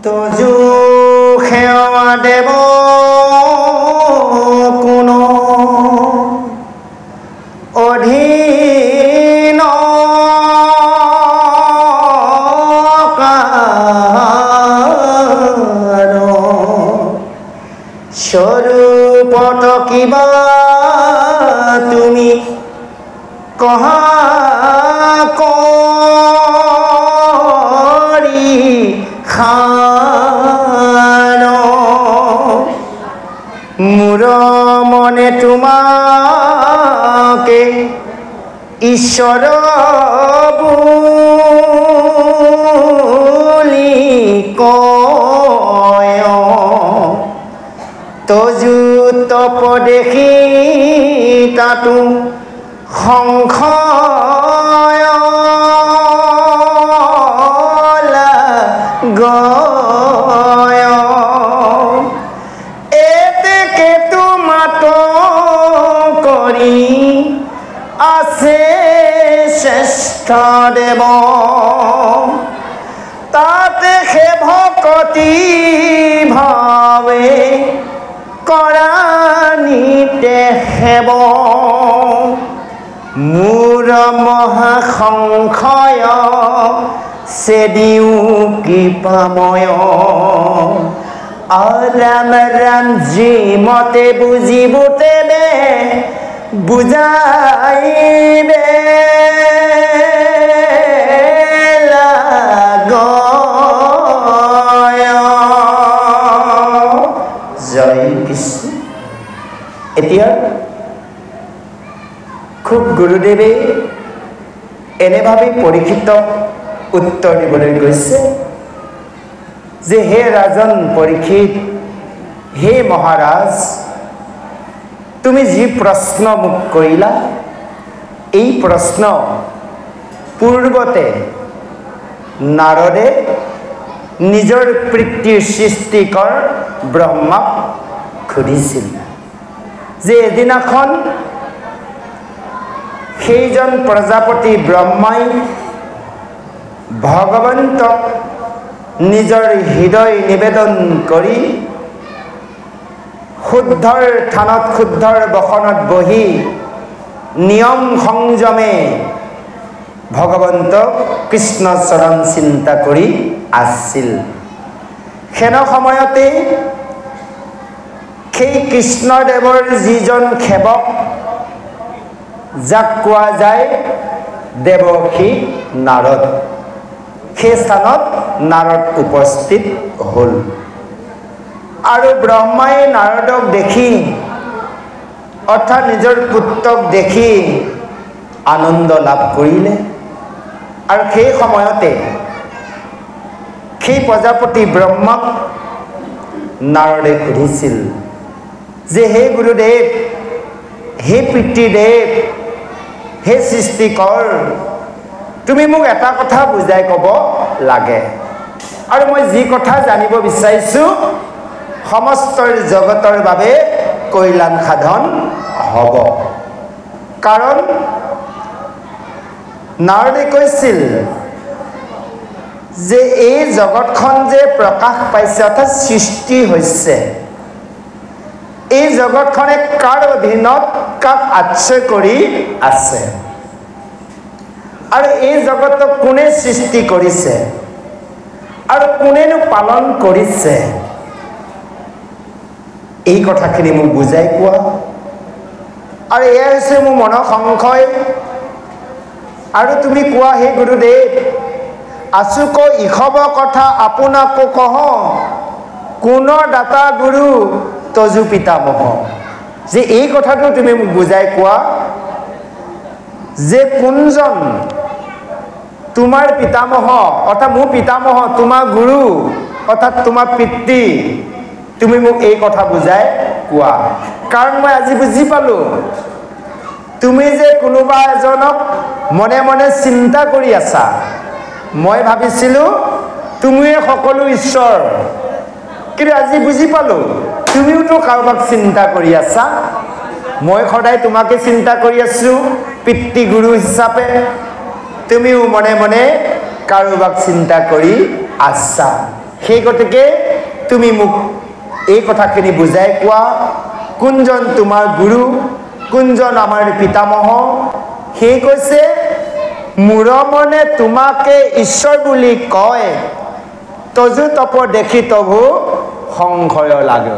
তজু সেৱা দেৱ কোনো অধীন স্বৰূপত কিবা তুমি কহা কৰি খান মোৰ মনে তোমাকে ঈশ্বৰ বুলি কয় তজু তপ দেখি তাতো সংশয় গয় এতেকে তোমাত কৰি আছে শ্ৰেষ্ঠ দেৱ তাতে সে ভকতি ভাৱে কৰা নিতে সেৱ মোৰ মহাসংশয় চেদিও কৃপাময় ৰাম ৰাম যি মতে বুজিবতে দে বুজাইবে জয় কৃষ্ণ। এতিয়া খুব গুৰুদেৱে এনেভাৱে পৰীক্ষিতক উত্তৰ দিবলৈ গৈছে যে হে ৰাজন পৰীক্ষিত, হে মহাৰাজ, তুমি যি প্ৰশ্ন মোক কৰিলা এই প্ৰশ্ন পূৰ্বতে নাৰদে নিজৰ প্ৰীতিৰ সৃষ্টিকৰ ব্ৰহ্মাক সুধিছিল যে এদিনাখন সেইজন প্ৰজাপতি ব্ৰহ্মাই ভগৱন্তক নিজৰ হৃদয় নিবেদন কৰি শুদ্ধৰ থানত শুদ্ধৰ বসনত বহি নিয়ম সংযমে ভগৱন্তক কৃষ্ণ চৰণ চিন্তা কৰি আছিল। সেন সময়তে সেই কৃষ্ণদেৱৰ যিজন সেৱক যাক কোৱা যায় দেৱকী নাৰদ, সেই স্থানত নাৰদ উপস্থিত হ'ল আৰু ব্ৰহ্মাই নাৰদক দেখি অৰ্থাৎ নিজৰ পুত্ৰক দেখি আনন্দ লাভ কৰিলে আৰু সেই সময়তে সেই প্ৰজাপতি ব্ৰহ্মাক নাৰদে সুধিছিল যে হে গুৰুদেৱ, হে পিতৃদেৱ, হে সৃষ্টিকৰ, তুমি মোক এটা কথা বুজাই ক'ব লাগে আৰু মই যি কথা জানিব বিচাৰিছোঁ সমস্ত জগতৰ বাবে কল্যাণ সাধন হ'ব। কাৰণ নাৰদে কৈছিল যে এই জগতখন যে প্ৰকাশ পাইছে অৰ্থাৎ সৃষ্টি হৈছে, এই জগতখনে কাৰ অধীনত কাক আশ্ৰয় কৰি আছে আৰু এই জগতক কোনে সৃষ্টি কৰিছে আৰু কোনেনো পালন কৰিছে, এই কথাখিনি মোক বুজাই কোৱা। আৰু এয়া হৈছে মোৰ মনৰ সংশয় আৰু তুমি কোৱা হে গুৰুদেৱ, আচুক ইখব কথা আপোনাকো কহ কোনৰ দাতা গুৰু তজু পিতামহ, যে এই কথাটো তুমি মোক বুজাই কোৱা যে কোনজন তোমাৰ পিতামহ অৰ্থাৎ মোৰ পিতামহ, তোমাৰ গুৰু অৰ্থাৎ তোমাৰ পিতৃ, তুমি মোক এই কথা বুজাই কোৱা। কাৰণ মই আজি বুজি পালোঁ তুমি যে কোনোবা এজনক মনে মনে চিন্তা কৰি আছা। মই ভাবিছিলোঁ তুমিয়ে সকলো ঈশ্বৰ, কিন্তু আজি বুজি পালোঁ তুমিওতো কাৰোবাক চিন্তা কৰি আছা। মই সদায় তোমাকে চিন্তা কৰি আছোঁ পিতৃ গুৰু হিচাপে, তুমিও মনে মনে কাৰোবাক চিন্তা কৰি আছা। সেই গতিকে তুমি মোক এই কথাখিনি বুজাই কোৱা, কোনজন তোমাৰ গুৰু, কোনজন আমাৰ পিতামহ? সেই কৈছে মোৰ মনে তোমাকে ঈশ্বৰ বুলি কয়, তজু তপ দেখি তবু সংশয় লাগে।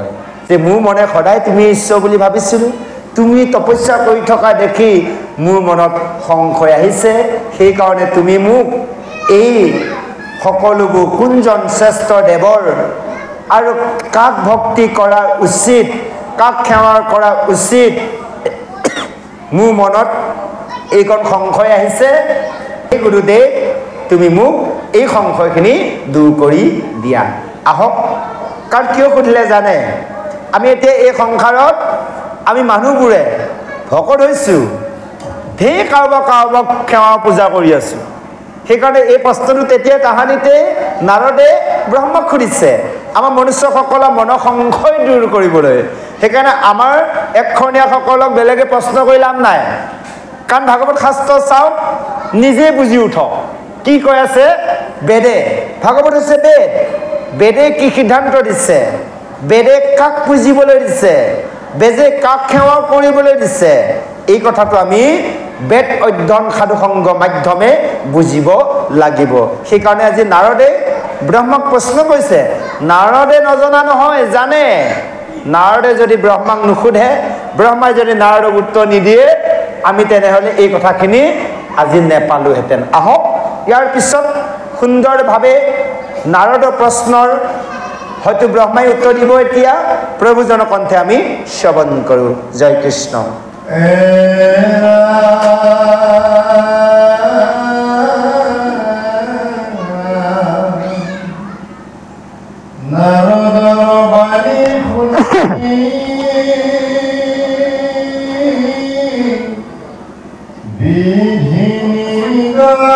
যে মোৰ মনে সদায় তুমি ঈশ্বৰ বুলি ভাবিছিলো, তুমি তপস্যা কৰি থকা দেখি মোৰ মনত সংশয় আহিছে, সেইকাৰণে তুমি মোক এই সকলোবোৰ কোনজন শ্ৰেষ্ঠ দেৱৰ আৰু কাক ভক্তি কৰা উচিত, কাক সেৱা কৰা উচিত, মোৰ মনত এইকণ সংশয় আহিছে। এই গুৰুদেৱ তুমি মোক এই সংশয়খিনি দূৰ কৰি দিয়া। আহক, কাৰণ কিয় সুধিলে জানে? আমি এতিয়া এই সংসাৰত আমি মানুহবোৰে ভকত হৈছোঁ, ঢেৰ কাৰোবাক কাৰোবাক সেৱা পূজা কৰি আছোঁ। সেইকাৰণে এই প্ৰশ্নটো তেতিয়া তাহানিতে নাৰদে ব্ৰহ্মক সুধিছে, আমাৰ মনুষ্যসকলৰ মনৰ সংশয় দূৰ কৰিবলৈ। সেইকাৰণে আমাৰ একখনীয়াসকলক বেলেগে প্ৰশ্ন কৰি লাভ নাই, কাৰণ ভাগৱত শাস্ত্ৰ চাওক, নিজে বুজি উঠক কি কৈ আছে বেদে। ভাগৱত হৈছে বেদ, বেদে কি সিদ্ধান্ত দিছে, বেদে কাক পুজিবলৈ দিছে, বেদে কাক সেৱা কৰিবলৈ দিছে, এই কথাটো আমি বেদ অধ্যয়ন সাধুসংগ মাধ্যমে বুজিব লাগিব। সেইকাৰণে আজি নাৰদে ব্ৰহ্মক প্ৰশ্ন কৰিছে। নাৰদে নজনা নহয়, জানে। নাৰদে যদি ব্ৰহ্মাক নুসুধে, ব্ৰহ্মাই যদি নাৰদক উত্তৰ নিদিয়ে, আমি তেনেহ'লে এই কথাখিনি আজি নেপালোহেঁতেন। আহক, ইয়াৰ পিছত সুন্দৰভাৱে নাৰদৰ প্ৰশ্নৰ হয়তো ব্ৰহ্মাই উত্তৰ দিব। এতিয়া প্ৰভুজনৰ কণ্ঠে আমি শ্ৰৱণ কৰোঁ। জয় কৃষ্ণ। নাৰদৰ বাণী শুনি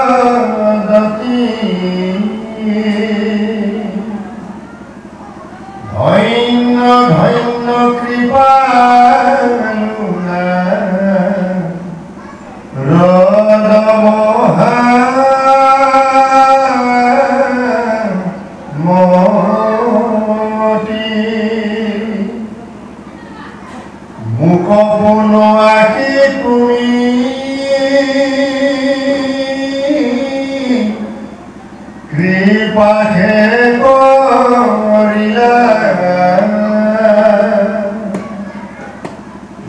বিধিনিগতি ধন্য ধন্য কৃপা ৰদমহা মতি মুখ পুনোৱাকি তুমি কৃপাহে কৰিলা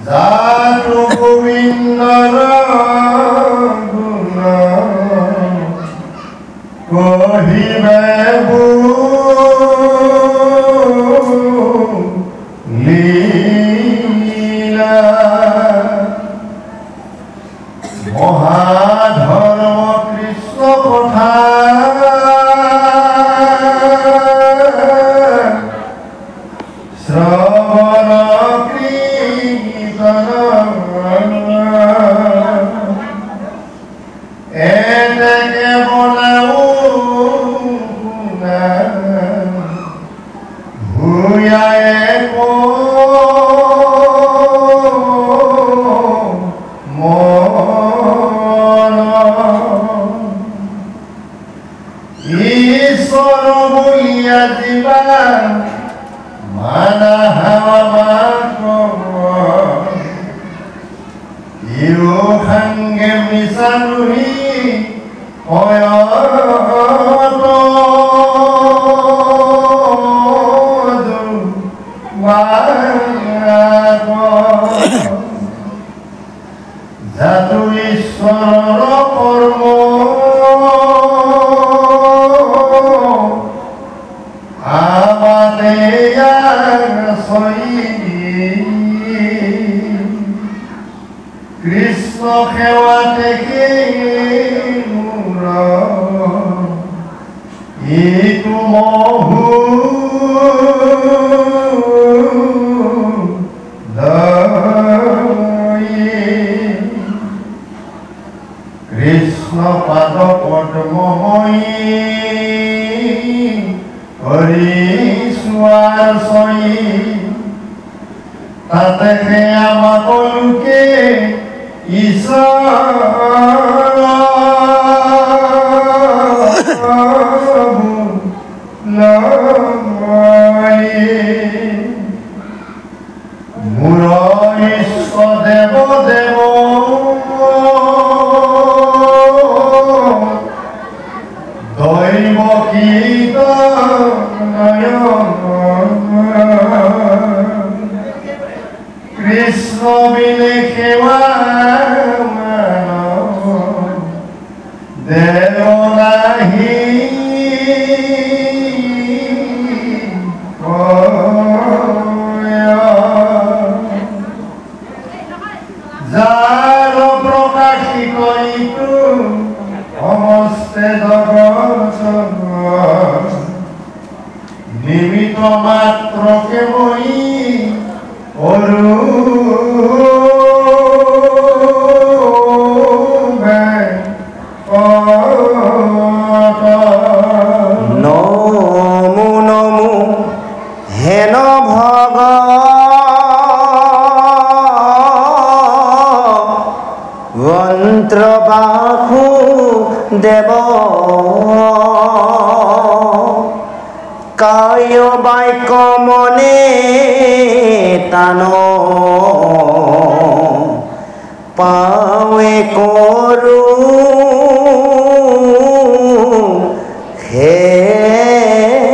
জাতু গোবিন্দৰ গুণ কহিবে লীলা মহাধৰ্ম কৃষ্ণ কথা শ্ৰৱণ কীৰ্তন এনেকে বনাও ভূয়ায়ে মন ঈশ্বৰ বুলিয়া দিবা মানা ইও সাংগে মিছানুহি জাতু ঈশ্বৰৰ কৰ্ম আমাতে কৃষ্ণ সেৱাতে মোৰ এইটো মহু কৃষ্ণ পাদ পদ্মময়ী হৰি চোৱাৰ চয়ী তাতে আমাক লোকে ঈশ্বৰ কৃষ্ণ বিনে সেৱা দেৱ নাহি যাৰ প্ৰকাশিত ইটো সমস্তে জগত নিমিত মাত্ৰকে মই নমো নমো হেন ভগৱন্ত্ৰ বাসুদেৱ কায় বাক্য মনে টান পাৱে কৰো হেব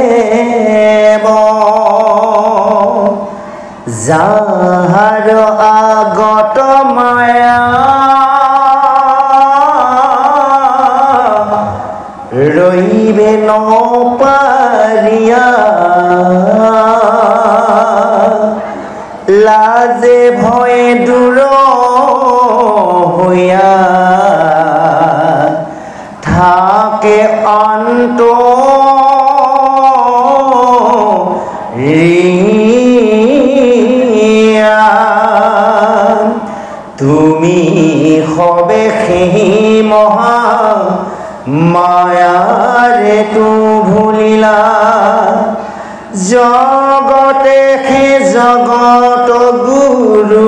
যাহাৰ আগত মায়া ৰহিবে নপাৰিয়া লাজে ভয়ে দূৰ হইয়া থাকে অন্ত তুমি হবে সেই মহা মায়ারে তু ভুলিলা জগতে সে জগত গুরু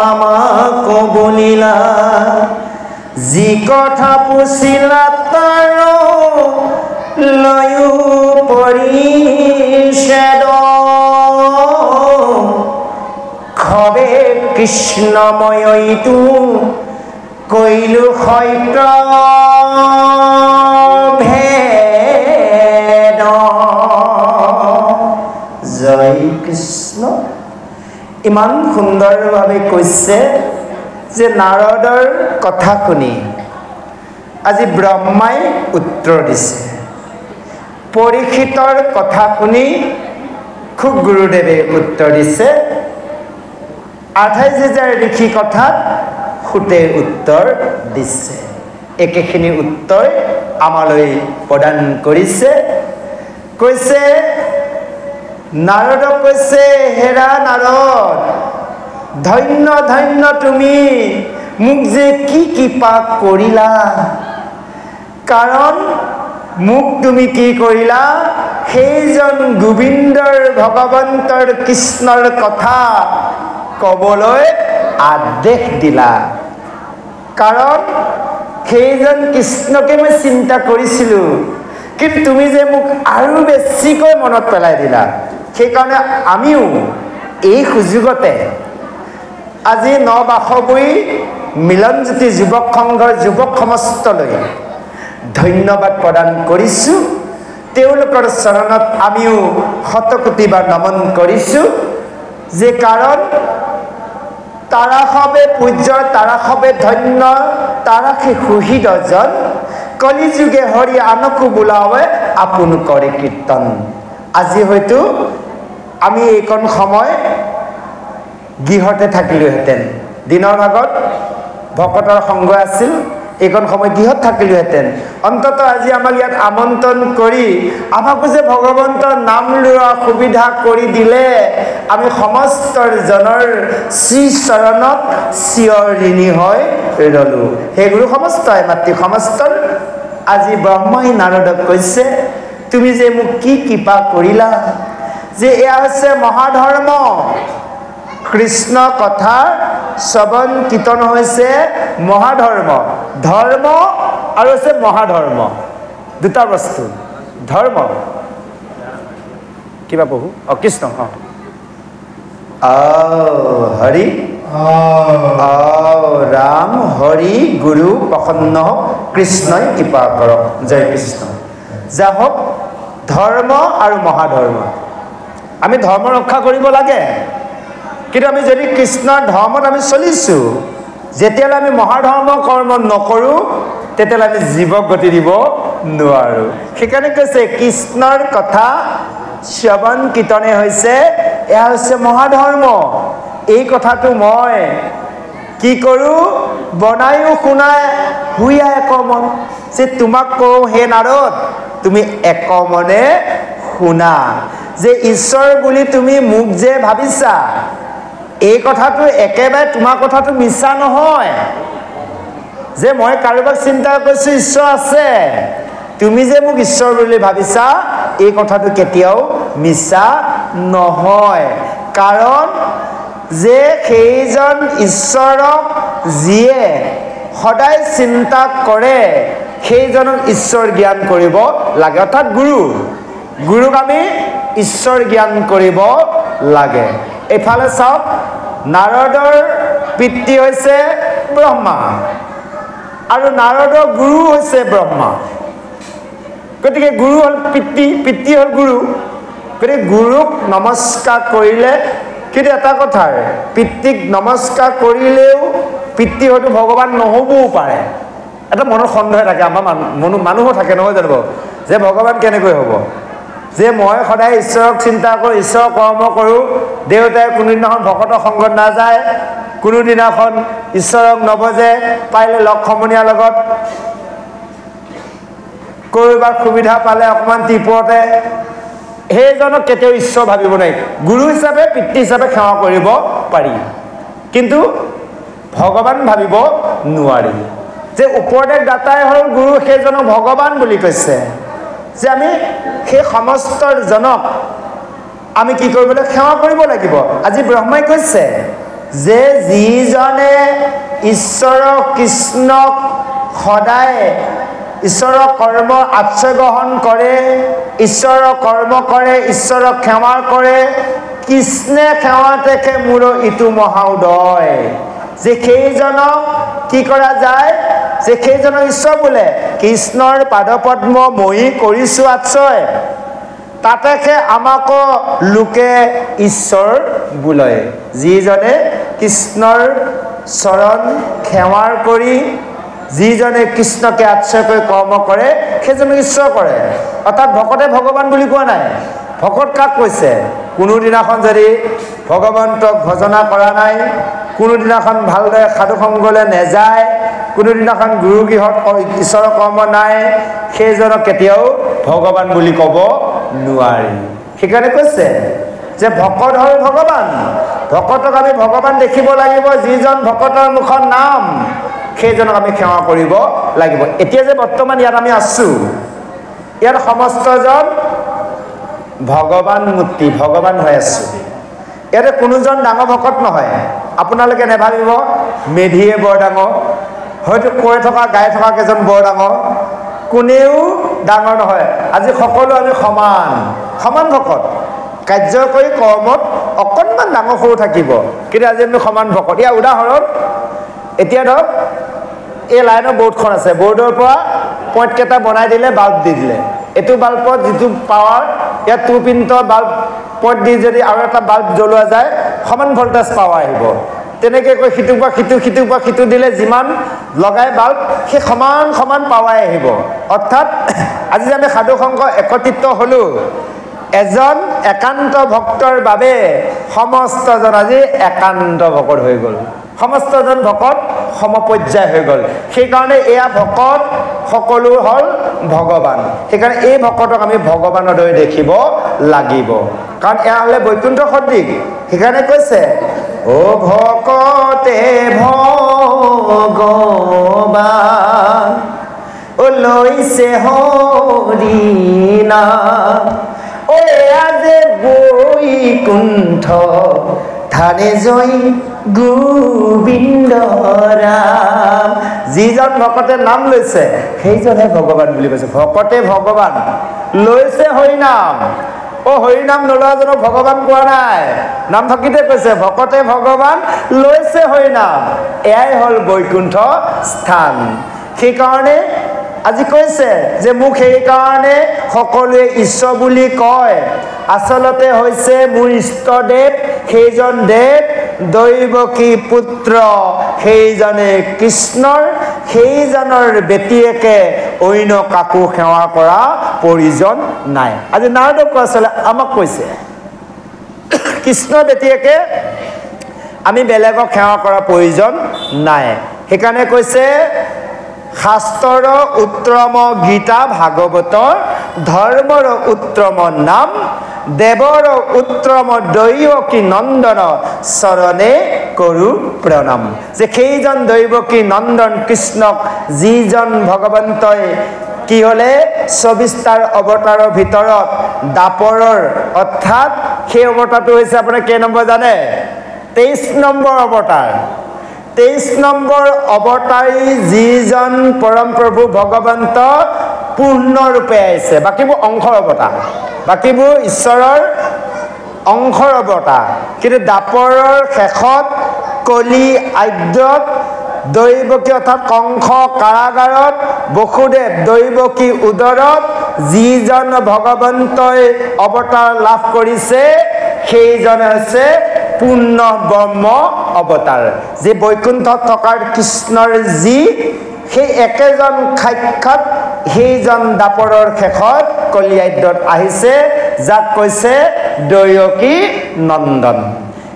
আমাক বলিলা যি কথা পুছিলা তাৰ লয়ো পৰিষেদ খবে কৃষ্ণময় ইটো কৈলো সত্য ভেদ জয় কৃষ্ণ। ইমান সুন্দৰভাৱে কৈছে যে নাৰদৰ কথা শুনি আজি ব্ৰহ্মাই উত্তৰ দিছে, পৰীক্ষিতৰ কথা শুনি খুব গুৰুদেৱে উত্তৰ দিছে, 28,000 ঋষি কথাত সুতে উত্তৰ দিছে। একেখিনি উত্তৰ আমালৈ প্ৰদান কৰিছে। কৈছে নাৰদক কৈছে, হেৰা নাৰদ, ধন্য ধন্য তুমি, মোক যে কি কৃপা কৰিলা। কাৰণ মোক তুমি কি কৰিলা, সেইজন গোবিন্দৰ ভগৱন্তৰ কৃষ্ণৰ কথা ক'বলৈ আদেশ দিলা। কাৰণ সেইজন কৃষ্ণকে মই চিন্তা কৰিছিলোঁ, কিন্তু তুমি যে মোক আৰু বেছিকৈ মনত পেলাই দিলা। সেইকাৰণে আমিও এই সুযোগতে আজি নবাসৱৈ মিলনজ্যোতি যুৱক সংঘৰ যুৱক সমস্তলৈ ধন্যবাদ প্ৰদান কৰিছোঁ। তেওঁলোকৰ চৰণত আমিও শতকোটিবাৰ নমন কৰিছোঁ। যে কাৰণ তাৰাসৱে পূজ্য, তাৰাসৱে ধন্য, তাৰাসে সুহৃদজন, কলিযুগে হৰি আনকো বোলাৱে আপোন কৰে কীৰ্তন। আজি হয়তো আমি এইকণ সময় গৃহতে থাকিলোহেঁতেন, দিনৰ ভাগত ভকতৰ সংগ আছিল, এইকণ সময় গৃহত থাকিলোহেঁতেন। অন্তত আজি আমাক ইয়াত আমন্ত্ৰণ কৰি আমাকো যে ভগৱন্তৰ নাম লোৱা সুবিধা কৰি দিলে, আমি সমস্তজনৰ শ্ৰীচৰণত চিৰঋণী হৈ ৰলোঁ। সেই গুৰু সমস্তই মাতৃ সমস্তৰ আজি ব্ৰহ্মাই নাৰদক কৈছে, তুমি যে মোক কি কৃপা কৰিলা, যে এয়া হৈছে মহাধৰ্ম। কৃষ্ণ কথা শ্ৰৱণ কীৰ্তন হৈছে মহাধৰ্ম। ধৰ্ম আৰু হৈছে মহাধৰ্ম, দুটা বস্তু। ধৰ্ম কিবা প্ৰভু কৃষ্ণ হৰি ৰাম হৰি গুৰু প্ৰসন্ন হওক, কৃষ্ণই কৃপা কৰক। জয় কৃষ্ণ। যা হওক ধৰ্ম আৰু মহাধৰ্ম আমি ধৰ্ম ৰক্ষা কৰিব লাগে কিন্তু আমি যদি কৃষ্ণৰ ধৰ্মত আমি চলিছোঁ যেতিয়ালৈ আমি মহাধৰ্ম কৰ্ম নকৰোঁ তেতিয়ালৈ আমি জীৱক গতি দিব নোৱাৰোঁ সেইকাৰণে কৈছে কৃষ্ণৰ কথা শ্ৰৱণ কীৰ্তনে হৈছে এয়া হৈছে মহাধৰ্ম এই কথাটো মই কি কৰোঁ বনায়ো শুনাই হুইয়া একমন যে তোমাক কওঁ হে নাৰদ তুমি একমনে শুনা যে ঈশ্বৰ বুলি তুমি মোক যে ভাবিছা এই কথাটো একেবাৰে তোমাৰ কথাটো মিছা নহয় যে মই কাৰোবাক চিন্তা কৰিছোঁ ঈশ্বৰ আছে তুমি যে মোক ঈশ্বৰ বুলি ভাবিছা এই কথাটো কেতিয়াও মিছা নহয় কাৰণ যে সেইজন ঈশ্বৰক যিয়ে সদায় চিন্তা কৰে সেইজনক ঈশ্বৰ জ্ঞান কৰিব লাগে অৰ্থাৎ গুৰুক আমি ঈশ্বৰ জ্ঞান কৰিব লাগে এইফালে চাওক নাৰদৰ পিতৃ হৈছে ব্ৰহ্মা আৰু নাৰদৰ গুৰু হৈছে ব্ৰহ্মা গতিকে গুৰু হ'ল পিতৃ হ'ল গুৰু গতিকে গুৰুক নমস্কাৰ কৰিলে কিন্তু এটা কথাৰ পিতৃক নমস্কাৰ কৰিলেও পিতৃ হয়তো ভগৱান নহ'বও পাৰে এটা মনৰ সন্দেহ থাকে আমাৰ মানুহো থাকে নহয় জানো যে ভগৱান কেনেকৈ হ'ব যে মই সদায় ঈশ্বৰক চিন্তা কৰোঁ ঈশ্বৰৰ কৰ্ম কৰোঁ দেউতাই কোনোদিনাখন ভকতৰ সংগত নাযায় কোনোদিনাখন ঈশ্বৰক নবজে পাৰিলে লগ সমনীয়াৰ লগত ক'ৰবাত সুবিধা পালে অকণমান টিপতে সেইজনক কেতিয়াও ঈশ্বৰ ভাবিব নোৱাৰি গুৰু হিচাপে পিতৃ হিচাপে সেৱা কৰিব পাৰি কিন্তু ভগৱান ভাবিব নোৱাৰি যে উপদেশ দাতাই হ'ল গুৰু সেইজনক ভগৱান বুলি কৈছে যে আমি সেই সমস্তজনক আমি কি কৰিবলৈ সেৱা কৰিব লাগিব আজি ব্ৰহ্মাই কৈছে যে যিজনে ঈশ্বৰ কৃষ্ণক সদায় ঈশ্বৰৰ কৰ্ম আশ্ৰয় গ্ৰহণ কৰে ঈশ্বৰৰ কৰ্ম কৰে ঈশ্বৰক সেৱা কৰে কৃষ্ণে সেৱা দেখে মোৰ ইটো মহাউদয় যে সেইজনক কি কৰা যায় যে সেইজনক ঈশ্বৰ বোলে কৃষ্ণৰ পাদপদ্ম মই কৰিছোঁ আশ্ৰয় তাতেকে আমাকো লোকে ঈশ্বৰ বোলে যিজনে কৃষ্ণৰ চৰণ সেৱাৰ কৰি যিজনে কৃষ্ণকে আশ্ৰয় কৰি কৰ্ম কৰে সেইজনক ঈশ্বৰ কৰে অৰ্থাৎ ভকতে ভগৱান বুলি কোৱা নাই ভকত কাক কৈছে কোনোদিনাখন যদি ভগৱন্তক ভজনা কৰা নাই কোনোদিনাখন ভালদৰে সাধু সংগলৈ নেযায় কোনোদিনাখন গুৰু গৃহত ঈশ্বৰৰ কৰ্ম নাই সেইজনক কেতিয়াও ভগৱান বুলি ক'ব নোৱাৰি সেইকাৰণে কৈছে যে ভকত হ'ল ভগৱান ভকতক আমি ভগৱান দেখিব লাগিব যিজন ভকতৰ মুখৰ নাম সেইজনক আমি সেৱা কৰিব লাগিব এতিয়া যে বৰ্তমান ইয়াত আমি আছোঁ ইয়াত সমস্তজন ভগৱান মূৰ্তি ভগৱান হৈ আছোঁ ইয়াতে কোনোজন ডাঙৰ ভকত নহয় আপোনালোকে নেভাবিব মেধিয়ে বৰ ডাঙৰ হয়তো কৈ থকা গাই থকা কেইজন বৰ ডাঙৰ কোনেও ডাঙৰ নহয় আজি সকলো আমি সমান ভকত কাৰ্য কৰি কৰ্মত অকণমান ডাঙৰ সৰু থাকিব কিন্তু আজি আমি সমান ভকত ইয়াৰ উদাহৰণ এতিয়া ধৰক এই লাইনৰ বৰ্ডখন আছে বৰ্ডৰ পৰা পইণ্টকেইটা বনাই দিলে বাল্ব দি দিলে এইটো বাল্বত যিটো পাৱাৰ ইয়াত 2 পিনৰ বাল্ব পইণ্ট দি যদি আৰু এটা বাল্ব জ্বলোৱা যায় সমান ভল্টেজ পাৱাৰ আহিব তেনেকৈ কৈ সিটোৰ পৰা সিটো দিলে যিমান লগাই বাল্ব সেই সমান পাৱাৰ আহিব অৰ্থাৎ আজি যে আমি সাধু সংঘ একত্ৰিত হ'লোঁ এজন একান্ত ভক্তৰ বাবে সমস্তজন আজি একান্ত ভকত হৈ গ'ল সমস্তজন ভকত সমপৰ্যায় হৈ গ'ল সেইকাৰণে এয়া ভকত সকলো হ'ল ভগৱান সেইকাৰণে এই ভকতক আমি ভগৱানৰ দৰে দেখিব লাগিব কাৰণ এয়া হ'লে বৈকুণ্ঠ সদৃশ সেইকাৰণে কৈছে ও ভকতে ভগৱান ও লৈছে হৰি নাম ও আজি বৈকুণ্ঠ ধানে জয় গোবিন্দ ৰাম যিজন ভকতে নাম লৈছে সেইজনে ভগৱান বুলি কৈছে ভকতে ভগৱান লৈছে হৰি নাম ও হৰি নাম নলোৱাজনক ভগৱান কোৱা নাই নাম ভক্তিতে কৈছে ভকতে ভগৱান লৈছে হৰি নাম এয়াই হ'ল বৈকুণ্ঠ স্থান সেইকাৰণে আজি কৈছে যে মোক সেইকাৰণে সকলোৱে ঈশ্বৰ বুলি কয় আচলতে হৈছে মোৰ ইষ্টদেৱ সেইজন দেৱ দৈৱকী পুত্ৰ সেইজনে কৃষ্ণৰ সেইজনৰ ব্যতিয়েকে অন্য কাকো সেৱা কৰা প্ৰয়োজন নাই আজি নাৰদক কৈছিলে আমাক কৈছে কৃষ্ণৰ ব্যতিয়েকে আমি বেলেগক সেৱা কৰা প্ৰয়োজন নাই সেইকাৰণে কৈছে শাস্ত্ৰৰ উত্তম গীতা ভাগৱতৰ ধৰ্মৰ উত্তম নাম দেৱৰ উত্তম দৈৱকী নন্দন চৰণে কৰো প্ৰণাম যে সেইজন দৈৱকী নন্দন কৃষ্ণক যিজন ভগৱন্তই কি হলে 24টাৰ অৱতাৰৰ ভিতৰত দাপৰৰ অৰ্থাৎ সেই অৱতাৰটো হৈছে আপোনাৰ কেই নম্বৰ জানে 23 নম্বৰ অৱতাৰ 23 নম্বৰ অৱতাৰী যিজন পৰম প্ৰভু ভগৱন্ত পূৰ্ণৰূপে আহিছে বাকিবোৰ অংশৰ অৱতাৰ বাকিবোৰ ঈশ্বৰৰ অংশৰ অৱতাৰ কিন্তু দাপৰৰ শেষত কলি আদ্যত দৈৱকী অৰ্থাৎ কংস কাৰাগাৰত বসুদেৱ দৈৱকী উদৰত যিজন ভগৱন্তই অৱতাৰ লাভ কৰিছে সেইজনে হৈছে পূৰ্ণ ব্ৰহ্ম অৱতাৰ যে বৈকুণ্ঠত থকাৰ কৃষ্ণৰ যি সেই একেজন সাক্ষাৎ সেইজন দাপৰৰ শেষত কলিয়াদ্যত আহিছে যাক কৈছে দৈৱকী নন্দন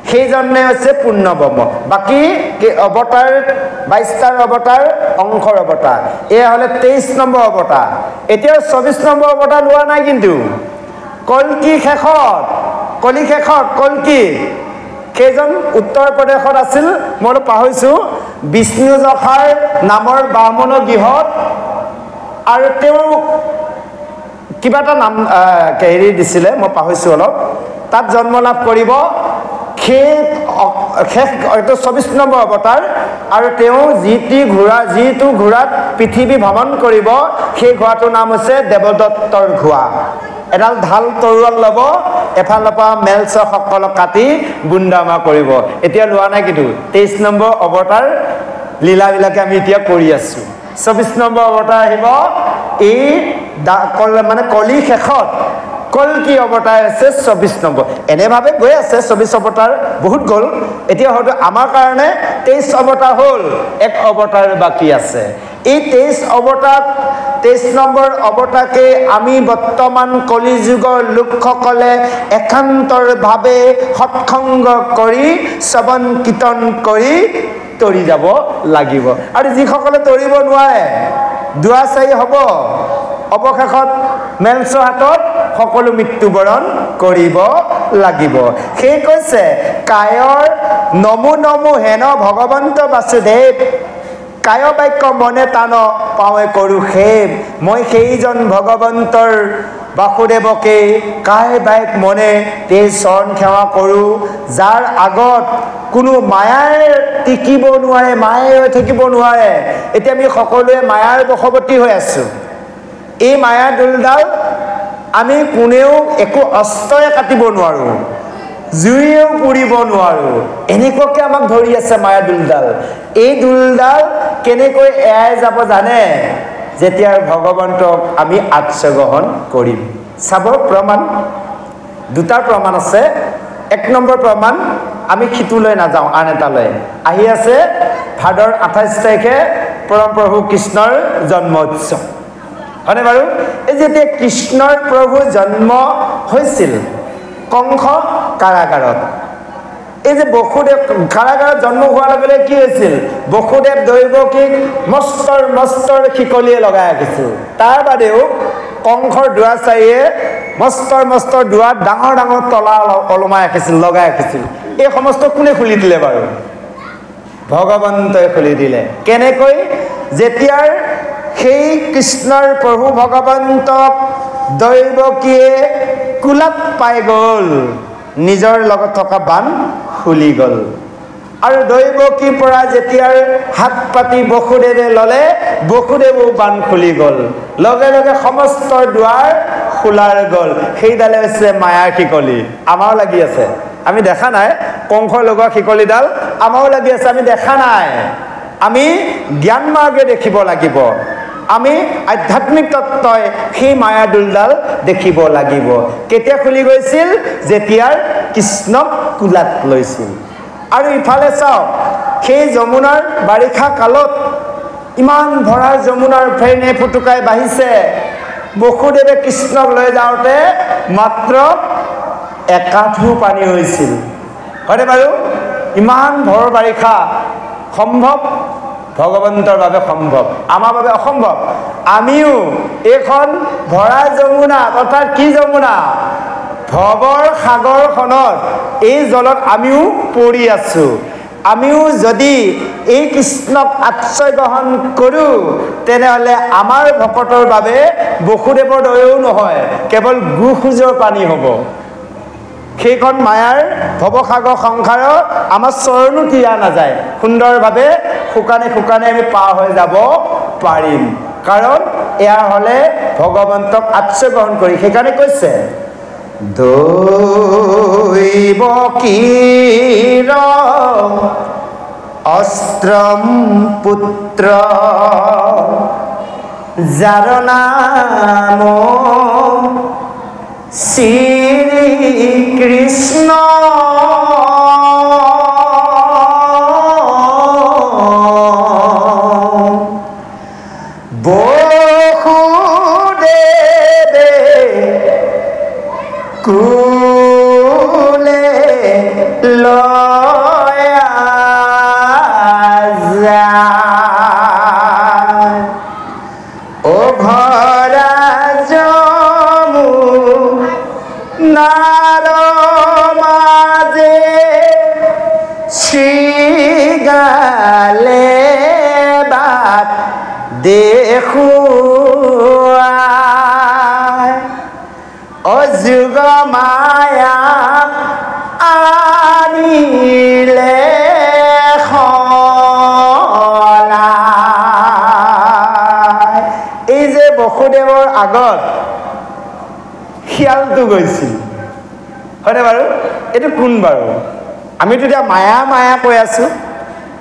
সেইজনে হৈছে পূৰ্ণ ব্ৰহ্ম বাকি অৱতাৰ 22টাৰ অৱতাৰ অংশৰ অৱতাৰ এয়া হলে 23 নম্বৰ অৱতাৰ এতিয়া 24 নম্বৰ অৱতাৰ লোৱা নাই কিন্তু কলকি শেষত কলকি সেইজন উত্তৰ প্ৰদেশত আছিল মই পাহৰিছো বিষ্ণু জখাৰ নামৰ ব্ৰাহ্মণ গৃহত আৰু তেওঁ কিবা এটা নাম হেৰি দিছিলে মই পাহৰিছো অলপ তাত জন্ম লাভ কৰিব শেষ 24 নম্বৰ অৱতাৰ আৰু তেওঁ যিটো ঘোঁৰাত পৃথিৱী ভ্ৰমণ কৰিব সেই ঘোঁৰাটোৰ নাম হৈছে দেৱদত্তৰ ঘোঁৰা এডাল ঢাল তৰোৱাল ল'ব এফালৰ পৰা মেলচসকলক কাটি বুন্দামা কৰিব এতিয়া লোৱা নাই কিন্তু 23 নম্বৰ অৱতাৰ লীলাবিলাকে আমি এতিয়া কৰি আছো 24 নম্বৰ অৱতাৰ আহিব এই মানে কলি শেষত কলকি অৱতাৰ আছে 24 নম্বৰ এনেভাৱে গৈ আছে 24 অৱতাৰ বহুত গ'ল এতিয়া হয়তো আমাৰ কাৰণে 23 অৱতাৰ হ'ল এক অৱতাৰ বাকী আছে এই 23 নম্বৰ অৱতাৰকে আমি বৰ্তমান কলিযুগৰ লোকসকলে একান্তৰভাৱে সৎসংগ কৰি শ্ৰৱণ কীৰ্তন কৰি তৰি যাব লাগিব আৰু যিসকলে তৰিব নোৱাৰে দুৱাচাৰী হ'ব অৱশেষত মেলচৰ হাতত সকলো মৃত্যুবৰণ কৰিব লাগিব সেই কৈছে কায়ৰ নমো হেন ভগৱন্ত বাসুদেৱ কায় বাক্য মনে টান পাৱে কৰো সেৱ মই সেইজন ভগৱন্তৰ বাসুদেৱকে কায় বাইক মনে তে চৰণ সেৱা কৰোঁ যাৰ আগত কোনো মায়াৰ টিকিব নোৱাৰে মায়াই হৈ থাকিব নোৱাৰে এতিয়া আমি সকলোৱে মায়াৰ বশৱৰ্তী হৈ আছো এই মায়াৰ দোলডাল আমি কোনেও একো অস্ত্ৰৰে কাটিব নোৱাৰো জুইয়েও পুৰিব নোৱাৰো এনেকুৱাকে আমাক ধৰি আছে মায়াৰ দোলডাল এই দোলডাল কেনেকৈ এৰাই যাব জানে যেতিয়া ভগৱন্তক আমি আত্মগ্ৰহণ কৰিম চাব প্ৰমাণ দুটা প্ৰমাণ আছে এক নম্বৰ প্ৰমাণ আমি খিতুলৈ নাযাওঁ আন এটালৈ আহি আছে ভাদৰ 28 তাৰিখে পৰম প্ৰভু কৃষ্ণৰ জন্ম উৎসৱ হয়নে বাৰু এই যেতিয়া কৃষ্ণৰ প্ৰভু জন্ম হৈছিল কংস কাৰাগাৰত এই যে বসুদেৱ কাৰাগাৰত জন্ম হোৱাৰ লগে লগে কি হৈছিল বসুদেৱ দৈৱকীক মস্তৰ শিকলিয়ে লগাই ৰাখিছিল তাৰ বাদেও কংসৰ দুৱাচাৰীয়ে মস্তৰ দুৱাত ডাঙৰ তলা অলমাই ৰাখিছিল লগাই ৰাখিছিল এই সমস্ত কোনে খুলি দিলে বাৰু ভগৱন্তই খুলি দিলে কেনেকৈ যেতিয়াৰ সেই কৃষ্ণৰ প্ৰভু ভগৱন্তক দৈৱকীয়ে কুলাত পাই গ'ল নিজৰ লগত থকা বান খুলি গ'ল আৰু দৈৱকীৰ পৰা যেতিয়াৰ হাত পাতি বসুদেৱে ল'লে বসুদেৱো বান খুলি গ'ল লগে লগে সমস্ত দুৱাৰ খোলাৰ গ'ল সেইডালে হৈছে মায়াৰ শিকলি আমাৰো লাগি আছে আমি দেখা নাই কংসৰ লগোৱা শিকলিডাল আমাৰো লাগি আছে আমি দেখা নাই আমি জ্ঞান মাৰ্গে দেখিব লাগিব আমি আধ্যাত্মিক তত্ত্বই সেই মায়াৰ দুলডাল দেখিব লাগিব। কেতিয়া খুলি গৈছিল? যেতিয়াৰ কৃষ্ণক কোলাত লৈছিল। আৰু ইফালে চাওক, সেই যমুনাৰ বাৰিষা কালত ইমান ভৰা যমুনাৰ ফেনে ফুটুকাই বাঢ়িছে। বসুদেৱে কৃষ্ণক লৈ যাওঁতে মাত্ৰ একাঠু পানী হৈছিল, হয়নে বাৰু? ইমান ভৰ বাৰিষা সম্ভৱ? ভগৱন্তৰ বাবে সম্ভৱ, আমাৰ বাবে অসম্ভৱ। আমিও এইখন ভৰা যমুনা, অৰ্থাৎ কি যমুনা? ভৱৰ সাগৰখনত এই জলত আমিও পৰি আছো। আমিও যদি এই কৃষ্ণক আশ্ৰয় গ্ৰহণ কৰোঁ, তেনেহ'লে আমাৰ ভকতৰ বাবে বসুদেৱৰ দৰেও নহয়, কেৱল গোখোজৰ পানী হ'ব। সেইখন মায়াৰ ভৱসাগৰ সংসাৰৰ আমাৰ চৰণো তিয়া নাযায়, সুন্দৰভাৱে শুকানে শুকানে আমি পাৰ হৈ যাব পাৰিম। কাৰণ এয়া হ'লে ভগৱন্তক আশ্ৰয় গ্ৰহণ কৰি। সেইকাৰণে কৈছে দৈব কীৰ অস্ত্ৰম পুত্ৰ যাৰ নাম শ্ৰী কৃষ্ণ বসুদেৱে কুলে লৈ যায় ও ভৰা যমুনাৰ মাজে শ্ৰীগালে বাট দেখুৱাই অযোগ মায়া আনিলে সলাই। এই যে বসুদেৱৰ আগত শিয়ালটো গৈছিল, হয়নে বাৰু? এইটো কোন বাৰু? আমিতো এতিয়া মায়া মায়া কৈ আছো।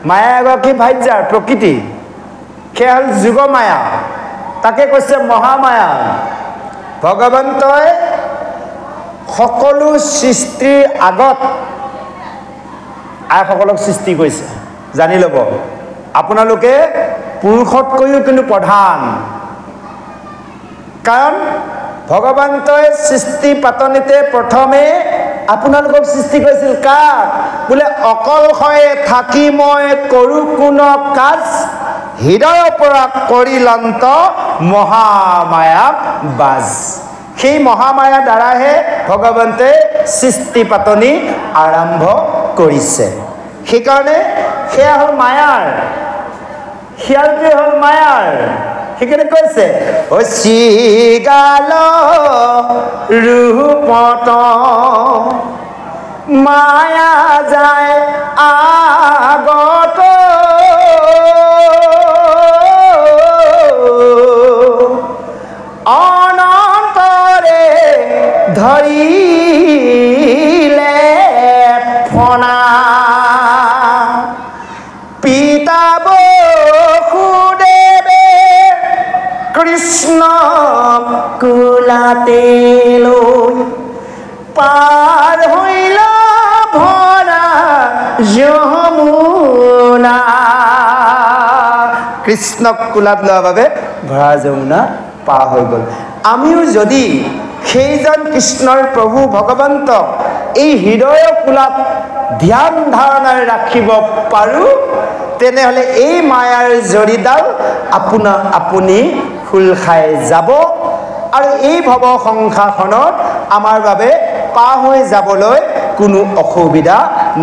মায়া এগৰাকী ভাৰ্যাৰ প্ৰকৃতি, সেয়া হ'ল যোগ মায়া, তাকে কৈছে মহামায়া। ভগৱন্তই সকলো সৃষ্টিৰ আগত আইসকলক সৃষ্টি কৰিছে, জানি ল'ব। আপোনালোকে পুৰুষতকৈও কিন্তু প্ৰধান, কাৰণ ভগৱন্তই সৃষ্টি পাতনিতে প্ৰথমে আপোনালোকক সৃষ্টি কৰিছিল। কাক? বোলে অকলশৰে থাকি মই কৰোঁ কোন কাজ, হৃদয়ৰ পৰা কৰিলন্ত মহামায়াক বাজ। সেই মহামায়াৰ দ্বাৰাহে ভগৱন্তে সৃষ্টি পাতনি আৰম্ভ কৰিছে। সেইকাৰণে সেয়া হ'ল মায়াৰ, শিয়ালটোৱে হ'ল মায়াৰ। সেইকাৰণে কৈছে ও শ্ৰীগাল ৰূপত মায়া যায় আগত অনন্তৰে ধৰিলে ফনা পিতা বসুদেৱে কৃষ্ণ কোলাতে লৈ পাৰ হৈল ভৰা যমুনা। কৃষ্ণক কোলাত লোৱাৰ বাবে ভৰা যমুনা পাৰ হৈ গ'ল। আমিও যদি সেইজন কৃষ্ণৰ প্ৰভু ভগৱন্তক এই হৃদয়ৰ কোলাত ধ্যান ধাৰণাৰে ৰাখিব পাৰোঁ, তেনেহ'লে এই মায়াৰ জৰিডাল আপুনি খোল খাই যাব আৰু এই ভৱ সংসাৰখনত আমাৰ বাবে পাৰ হৈ যাবলৈ কোনো অসুবিধা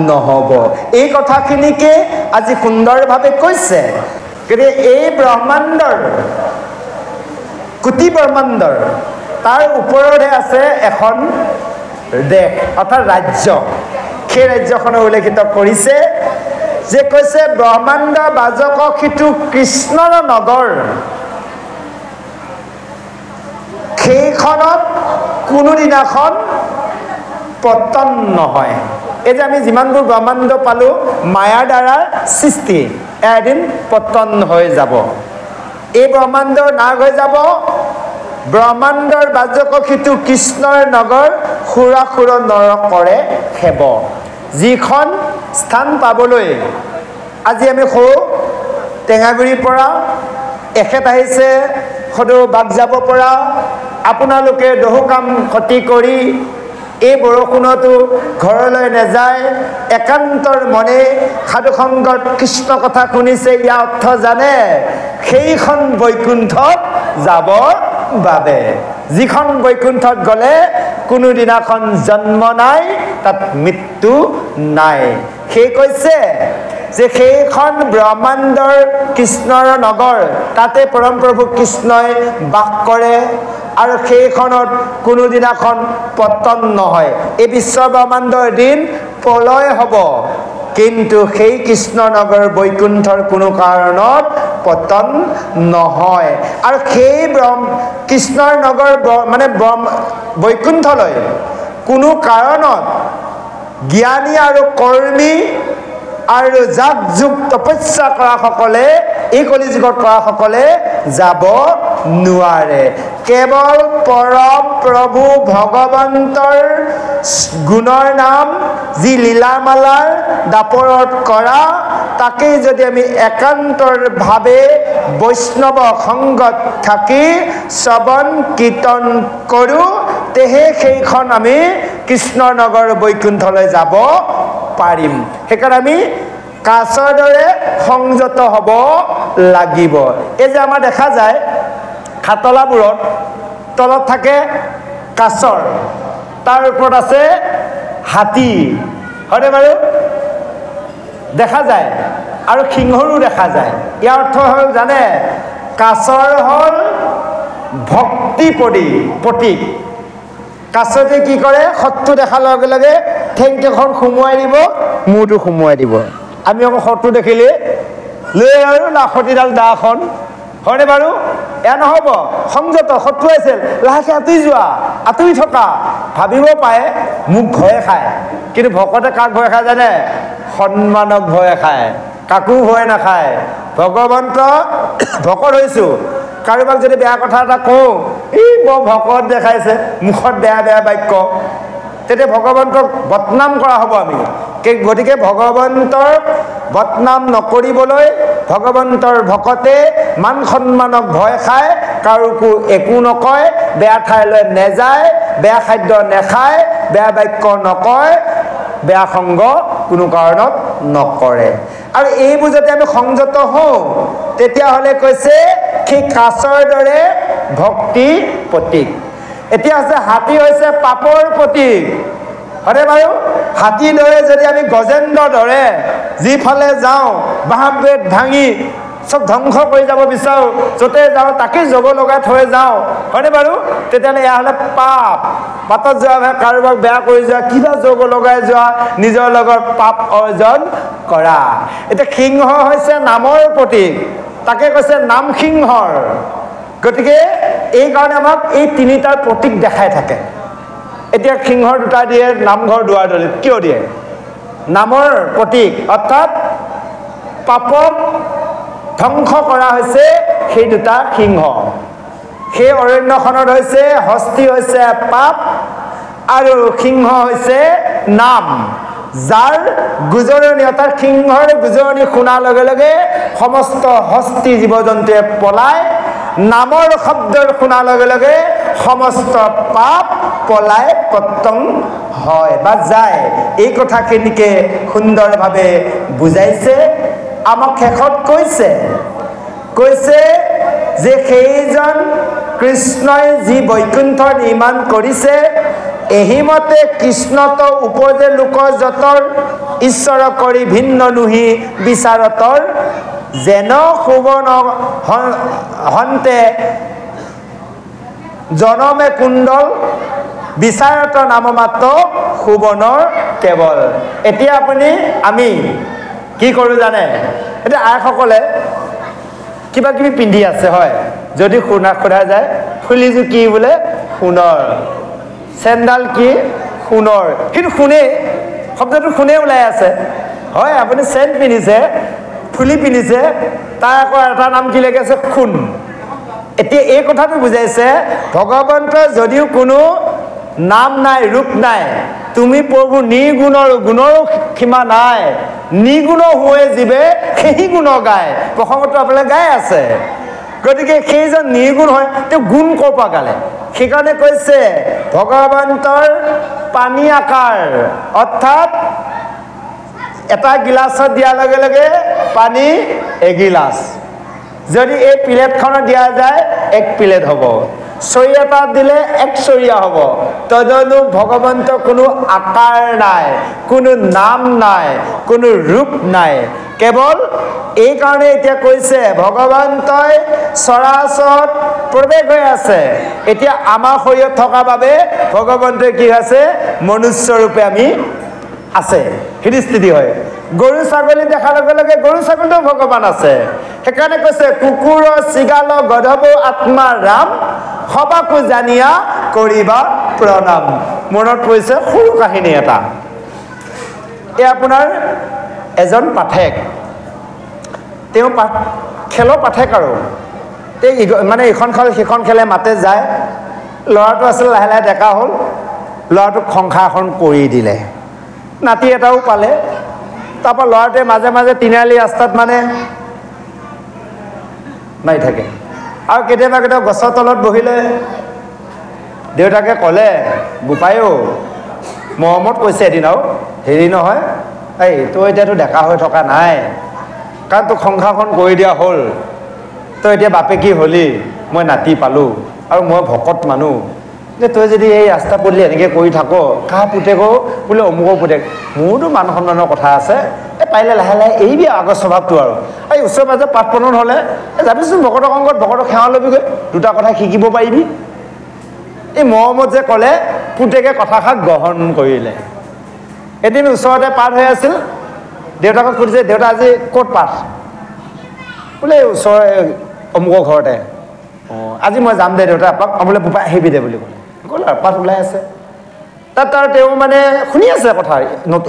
নহ'ব। এই কথাখিনিকে আজি সুন্দৰভাৱে কৈছে। গতিকে এই ব্ৰহ্মাণ্ডৰ কোটি ব্ৰহ্মাণ্ডৰ তাৰ ওপৰতহে আছে এখন দেশ, অৰ্থাৎ ৰাজ্য। সেই ৰাজ্যখনক উল্লেখিত কৰিছে যে কৈছে ব্ৰহ্মাণ্ড বাজক সিটো কৃষ্ণৰ নগৰ, সেইখনত কোনোদিনাখন পতন নহয়। এই যে আমি যিমানবোৰ ব্ৰহ্মাণ্ড পালোঁ মায়াৰ দ্বাৰা সৃষ্টি, এদিন পতন হৈ যাব। এই ব্ৰহ্মাণ্ড নাগ হৈ যাব ব্ৰহ্মাণ্ডৰ বাজকক্ষিতু কৃষ্ণৰ নগৰ সুৰাসুৰ নৰ কৰে খেব যিখন স্থান পাবলৈ আজি আমি সৌ টেঙাগুৰিৰ পৰা এখেত আহিছে সদৌ বাগ যাব পৰা আপোনালোকে দহু কাম ক্ষতি কৰি এই বৰষুণতো ঘৰলৈ নাযায় একান্তৰ মনে সাধু সংগত কৃষ্ণ কথা শুনিছে ইয়াৰ অৰ্থ জানে সেইখন বৈকুণ্ঠত যাবৰ বাবে যিখন বৈকুণ্ঠত গ'লে কোনো দিনাখন জন্ম নাই তাত মৃত্যু নাই সেই কৈছে যে সেইখন ব্ৰহ্মাণ্ডৰ কৃষ্ণৰ নগৰ তাতে পৰম প্ৰভু কৃষ্ণই বাস কৰে আৰু সেইখনত কোনো দিনাখন পতন নহয় এই বিশ্ব ব্ৰহ্মাণ্ডৰ দিন প্ৰলয় হ'ব কিন্তু সেই কৃষ্ণ নগৰ বৈকুণ্ঠৰ কোনো কাৰণত পতন নহয় আৰু সেই কৃষ্ণৰ নগৰ মানে বৈকুণ্ঠলৈ কোনো কাৰণত জ্ঞানী আৰু কৰ্মী আৰু যাগ যুগ তপস্যা কৰা সকলে এই কলিযুগত কৰা সকলে যাব নোৱাৰে কেৱল পৰম প্ৰভু ভগৱন্তৰ গুণৰ নাম যি লীলামালাৰ দাপৰত কৰা তাকেই যদি আমি একান্তৰভাৱে বৈষ্ণৱ সংগত থাকি শ্ৰৱণ কীৰ্তন কৰোঁ তেহে সেইখন আমি কৃষ্ণৰ নগৰ বৈকুণ্ঠলৈ যাব পাৰিম সেইকাৰণে আমি কাছৰ দৰে সংযত হ'ব লাগিব এই যে আমাৰ দেখা যায় খাতলাবোৰত তলত থাকে কাছৰ তাৰ ওপৰত আছে হাতী হয়নে বাৰু দেখা যায় আৰু সিংহৰো দেখা যায় ইয়াৰ অৰ্থ হ'ল জানে কাছৰ হ'ল ভক্তি প্ৰতীক কাছতে কি কৰে শত্ৰু দেখাৰ লগে লগে ঠেংকেইখন সুমুৱাই দিব মূৰটো সুমুৱাই দিব আমি আকৌ শত্ৰু দেখিলে লৈ আৰু লাখতিডাল দাখন হয়নে বাৰু এয়া নহ'ব সংযত শত্ৰু আছিল লাহেকৈ আঁতৰি যোৱা আঁতৰি থকা ভাবিব পাৰে মোক ভয়ে খায় কিন্তু ভকতে কাক ভয় খায় জানে সন্মানক ভয় খায় কাকো ভয় নাখায় ভগৱন্ত ভকত হৈছোঁ কাৰোবাক যদি বেয়া কথা এটা কওঁ এই বৰ ভকত দেখাইছে মুখত বেয়া বেয়া বাক্য তেতিয়া ভগৱন্তক বদনাম কৰা হ'ব আমি গতিকে ভগৱন্তৰ বদনাম নকৰিবলৈ ভগৱন্তৰ ভকতে মান সন্মানক ভয় খায় কাৰোকো একো নকয় বেয়া ঠাইলৈ নেযায় বেয়া খাদ্য নেখায় বেয়া বাক্য নকয় বেয়া সংগ কোনো কাৰণত নকৰে আৰু এইবোৰ যদি আমি সংযত হওঁ তেতিয়াহ'লে কৈছে সেই কাছৰ দৰে ভক্তি প্ৰতীক এতিয়া আছে হাতী হৈছে পাপৰ প্ৰতীক হয়নে বাৰু হাতীৰ দৰে যদি আমি গজেন্দ্ৰৰ দৰে যিফালে যাওঁ বাঁহ বেত ভাঙি চব ধ্বংস কৰি যাব বিচাৰোঁ য'তে যাওঁ তাকে জগ লগাই থৈ যাওঁ হয়নে বাৰু তেতিয়াহ'লে এয়া হ'লে পাপ বাটত যোৱা কাৰোবাক বেয়া কৰি যোৱা কিবা জগ লগাই যোৱা নিজৰ লগত পাপ অৰ্জন কৰা এতিয়া সিংহ হৈছে নামৰ প্ৰতীক তাকে কৈছে নাম সিংহৰ গতিকে এইকাৰণে আমাক এই তিনিটাৰ প্ৰতীক দেখাই থাকে এতিয়া সিংহৰ দুটা দিয়ে নামঘৰ দুৱাৰ দলিত কিয় দিয়ে নামৰ প্ৰতীক অৰ্থাৎ পাপক ধ্বংস কৰা হৈছে সেই দুটা সিংহ সেই অৰণ্যখনত হৈছে হস্তি হৈছে পাপ আৰু সিংহ হৈছে নাম যাৰ গুজৰণি অৰ্থাৎ সিংহৰ গুজৰণি শুনাৰ লগে লগে সমস্ত হস্তি জীৱ জন্তুৱে পলায় নামৰ শব্দৰ শুনাৰ লগে লগে সমস্ত পাপ পলাই পতং হয় বা যায় এই কথাখিনিকে সুন্দৰভাৱে বুজাইছে আমাক শেষত কৈছে যে সেইজন কৃষ্ণই যি বৈকুণ্ঠ নিৰ্মাণ কৰিছে এহিমতে কৃষ্ণত উপজে লোক যতৰ ঈশ্বৰ কৰি ভিন্ন নুহি বিচাৰতৰ যেন সুবৰ্ণ হন্তে জনমে কুণ্ডল বিচাৰত নাম মাত্ৰ সুবৰ্ণৰ কেৱল এতিয়া আমি কি কৰোঁ জানে এতিয়া আইসকলে কিবা কিবি পিন্ধি আছে হয় যদি সোধা যায় ফুলিযোৰ কি বোলে সোণৰ চেণ্ডাল কি সোণৰ কিন্তু সোণে শব্দটো সোণে ওলাই আছে হয় আপুনি চেণ্ট পিন্ধিছে ফুলি পিন্ধিছে তাৰ আকৌ এটা নাম কি লাগি আছে সোণ এতিয়া এই কথাটো বুজাইছে ভগৱন্তৰ যদিও কোনো নাম নাই ৰূপ নাই তুমি প্ৰভু নিৰ্গুণৰ গুণৰো সীমা নাই নিগুণ হৈ জীৱে সেই গুণ গায় প্ৰসংগটো আপোনালোকে গাই আছে গতিকে সেইজন নিৰ্গুণ হয় তেওঁ গুণ ক'ৰ পৰা গালে সেইকাৰণে কৈছে ভগৱন্তৰ পানী আকাৰ অৰ্থাৎ এটা গিলাচত দিয়াৰ লগে লগে পানী এগিলাচ যদি এই প্লেটখনত দিয়া যায় এক প্লেট হ'ব চৰি এটা দিলে এক চৰিয়া হ'ব তদনু ভগৱন্তৰ কোনো আকাৰ নাই কোনো নাম নাই কোনো ৰূপ নাই কেৱল এই কাৰণে এতিয়া কৈছে ভগৱন্তই চৰাচৰত প্ৰৱেশ হৈ আছে এতিয়া আমাৰ শৰীৰত থকা বাবে ভগৱন্তই কি আছে মনুষ্য ৰূপে আমি আছে হৃদস্থিতি হয় গৰু ছাগলী দেখাৰ লগে লগে গৰু ছাগলীটো ভগৱান আছে সেইকাৰণে কৈছে কুকুৰ চিগাল গধব আত্মা ৰাম সবাকো জানিয়া কৰিবা প্ৰণাম মনত পৰিছে সৰু কাহিনী এটা এই আপোনাৰ এজন পাঠেক তেওঁ খেলৰ পাঠেক আৰু এই মানে এইখন খেল সেইখন খেলে মাতে যায় ল'ৰাটো আছিল লাহে লাহে ডেকা হ'ল ল'ৰাটোক সংসাৰ এখন কৰি দিলে নাতি এটাও পালে তাৰপৰা ল'ৰাটোৱে মাজে মাজে তিনিআলি ৰাস্তাত মানে মাৰি থাকে আৰু কেতিয়াবা কেতিয়াবা গছৰ তলত বহিলে দেউতাকে ক'লে বোপাইও মৰমত কৈছে এদিন আৰু হেৰি নহয় এই তই এতিয়াতো ডেকা হৈ থকা নাই কাৰণ তোক সংসাৰখন কৰি দিয়া হ'ল তই এতিয়া বাপেকি হ'লি মই নাতি পালোঁ আৰু মই ভকত মানুহ যে তই যদি এই ৰাস্তা পদূলি এনেকৈ কৰি থাক কাৰ পুতেকো বোলে অমুকৰ পুতেক মোৰতো মান সন্মানৰ কথা আছে এই পাৰিলে লাহে লাহে এৰিবি আগৰ স্বভাৱটো আৰু এই ওচৰে পাজৰে পাঠ পঠন হ'লে যাবিচোন ভকতৰ সংগত ভকতৰ সেৱা ল'বিগৈ দুটা কথা শিকিব পাৰিবি এই মৰমত যে ক'লে পুতেকে কথাষাৰ গ্ৰহণ কৰিলে এদিন ওচৰতে পাঠ হৈ আছিল দেউতাকক সুধিছে দেউতা আজি ক'ত পাঠ বোলে ওচৰৰে অমুকৰ ঘৰতে অঁ আজি মই যাম দে দেউতা এপাক বোলে বোপাই আহিবি দে বুলি ক'লে গ'ল আৰু পাঠ ওলাই আছে তাত আৰু তেওঁ মানে শুনি আছে কথা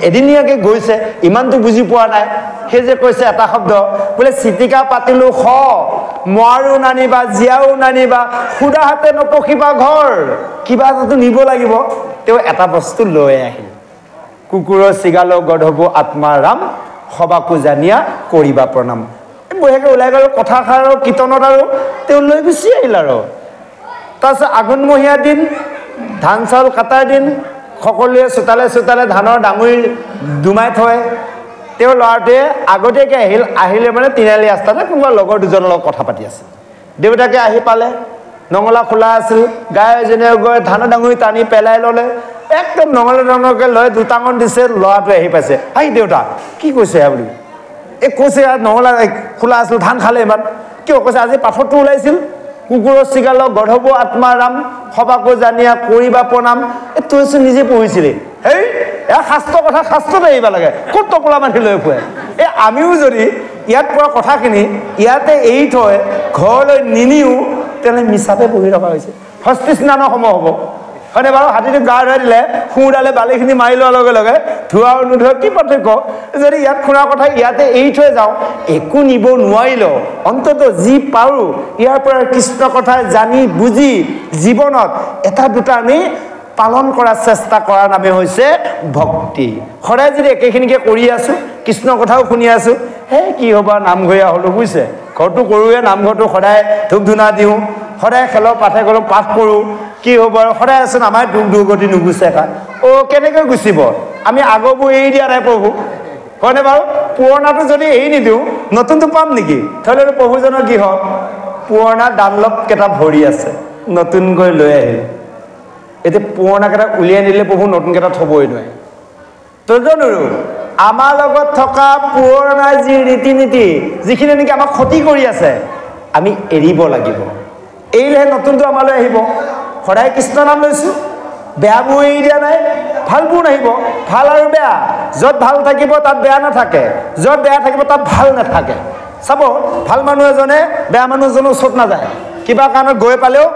এদিনীয়াকৈ গৈছে ইমানটো বুজি পোৱা নাই সেই যে কৈছে এটা শব্দ বোলে চিটিকা পাতিলোঁ নোৱাৰো নানিবা জীয়াও নানিবা সুদা হাতে নপখিবা ঘৰ কিবা এটাতো নিব লাগিব তেওঁ এটা বস্তু লৈ আহিল কুকুৰৰ চিগাল গধব আত্মা ৰাম সবাকো জানিয়া কৰিবা প্ৰণাম বঢ়িয়াকৈ ওলাই গ'ল কথাষাৰ আৰু কীৰ্তনত আৰু তেওঁ লৈ গুচি আহিল আৰু তাৰপিছত আঘোণমহীয়া দিন ধান চাউল কাটাৰ দিন সকলোৱে চোতালে চোতালে ধানৰ ডাঙৰি দুমাই থয় তেওঁ ল'ৰাটোৱে আগতীয়াকৈ আহিলে মানে তিনিআলি ৰাস্তাতে কোনোবা লগৰ দুজনৰ লগত কথা পাতি আছিল দেউতাকে আহি পালে নঙলা খোলা আছিল গাই এজনীয়ে গৈ ধানৰ ডাঙৰি টানি পেলাই ল'লে একদম নঙলাকৈ লৈ দুটাঙন দিছে ল'ৰাটোৱে আহি পাইছে আহি দেউতা কি কৈছে বুলি এই কৈছে নঙলা খোলা আছিল ধান খালে ইমান কিয় কৈছে আজি পাথৰটো ওলাইছিল কুকুৰৰ চিগাল গধব আত্মা ৰাম সবাকো জানিয়া কৰিবা প্ৰণাম এই তইচোন নিজে পঢ়িছিলি হেই এয়া শাস্ত্ৰ কথা শাস্ত্ৰতে এৰিব লাগে ক'ত টকলা মাটি লৈ ফুৰে এই আমিও যদি ইয়াত পোৱা কথাখিনি ইয়াতে এৰি থৈ ঘৰলৈ নিনিও তেনেহ'লে মিছাতে পঢ়ি থকা হৈছে ষষ্ঠী স্নানৰ সময় হ'ব হয়নে বাৰু হাতীটো গা ধুৱাই দিলে সোঁডালে বালিখিনি মাৰি লোৱাৰ লগে লগে ধোৱা আৰু নোধোৱা কি পাৰ্থক্য যদি ইয়াত শুনাৰ কথা ইয়াতে এৰি থৈ যাওঁ একো নিব নোৱাৰিলেও অন্ততঃ যি পাৰোঁ ইয়াৰ পৰা কৃষ্ণ কথা জানি বুজি জীৱনত এটা দুটা আমি পালন কৰাৰ চেষ্টা কৰাৰ নামে হৈছে ভক্তি সদায় যদি একেখিনিকে কৰি আছোঁ কৃষ্ণ কথাও শুনি আছোঁ হে কি হ'ব নামঘৰীয়া হ'লোঁ বুজিছে ঘৰটো কৰোঁৱে নামঘৰটো সদায় ধূপ ধূনা দিওঁ সদায় খেলৰ পাঠে গ'লেও পাঠ কৰোঁ কি হ'ব আৰু সদায় আছোন আমাৰ দুৰ্গতি নুগুচে এটা কেনেকৈ গুচিব আমি আগৰবোৰ এৰি দিয়া নাই প্ৰভু হয়নে বাৰু পুৰণাটো যদি এৰি নিদিওঁ নতুনটো পাম নেকি থ'লেতো প্ৰভুজনৰ কি হওক পুৰণা ডানলপকেইটা ভৰি আছে নতুনকৈ লৈ আহিল এতিয়া পুৰণাকেইটা উলিয়াই নিদিলে প্ৰভু নতুনকেইটা থ'বই নোৱাৰে তদনুৰূপ আমাৰ লগত থকা পুৰণা যি ৰীতি নীতি যিখিনি নেকি আমাক ক্ষতি কৰি আছে আমি এৰিব লাগিব এৰিলেহে নতুনটো আমালৈ আহিব সদায় কৃষ্ণ নাম লৈছোঁ বেয়াবোৰ এৰি দিয়া নাই ভালবোৰ নাহিব ভাল আৰু বেয়া য'ত ভাল থাকিব তাত বেয়া নাথাকে য'ত বেয়া থাকিব তাত ভাল নাথাকে চাব ভাল মানুহ এজনে বেয়া মানুহ এজনৰ ওচৰত নাযায় কিবা কাৰণত গৈ পালেও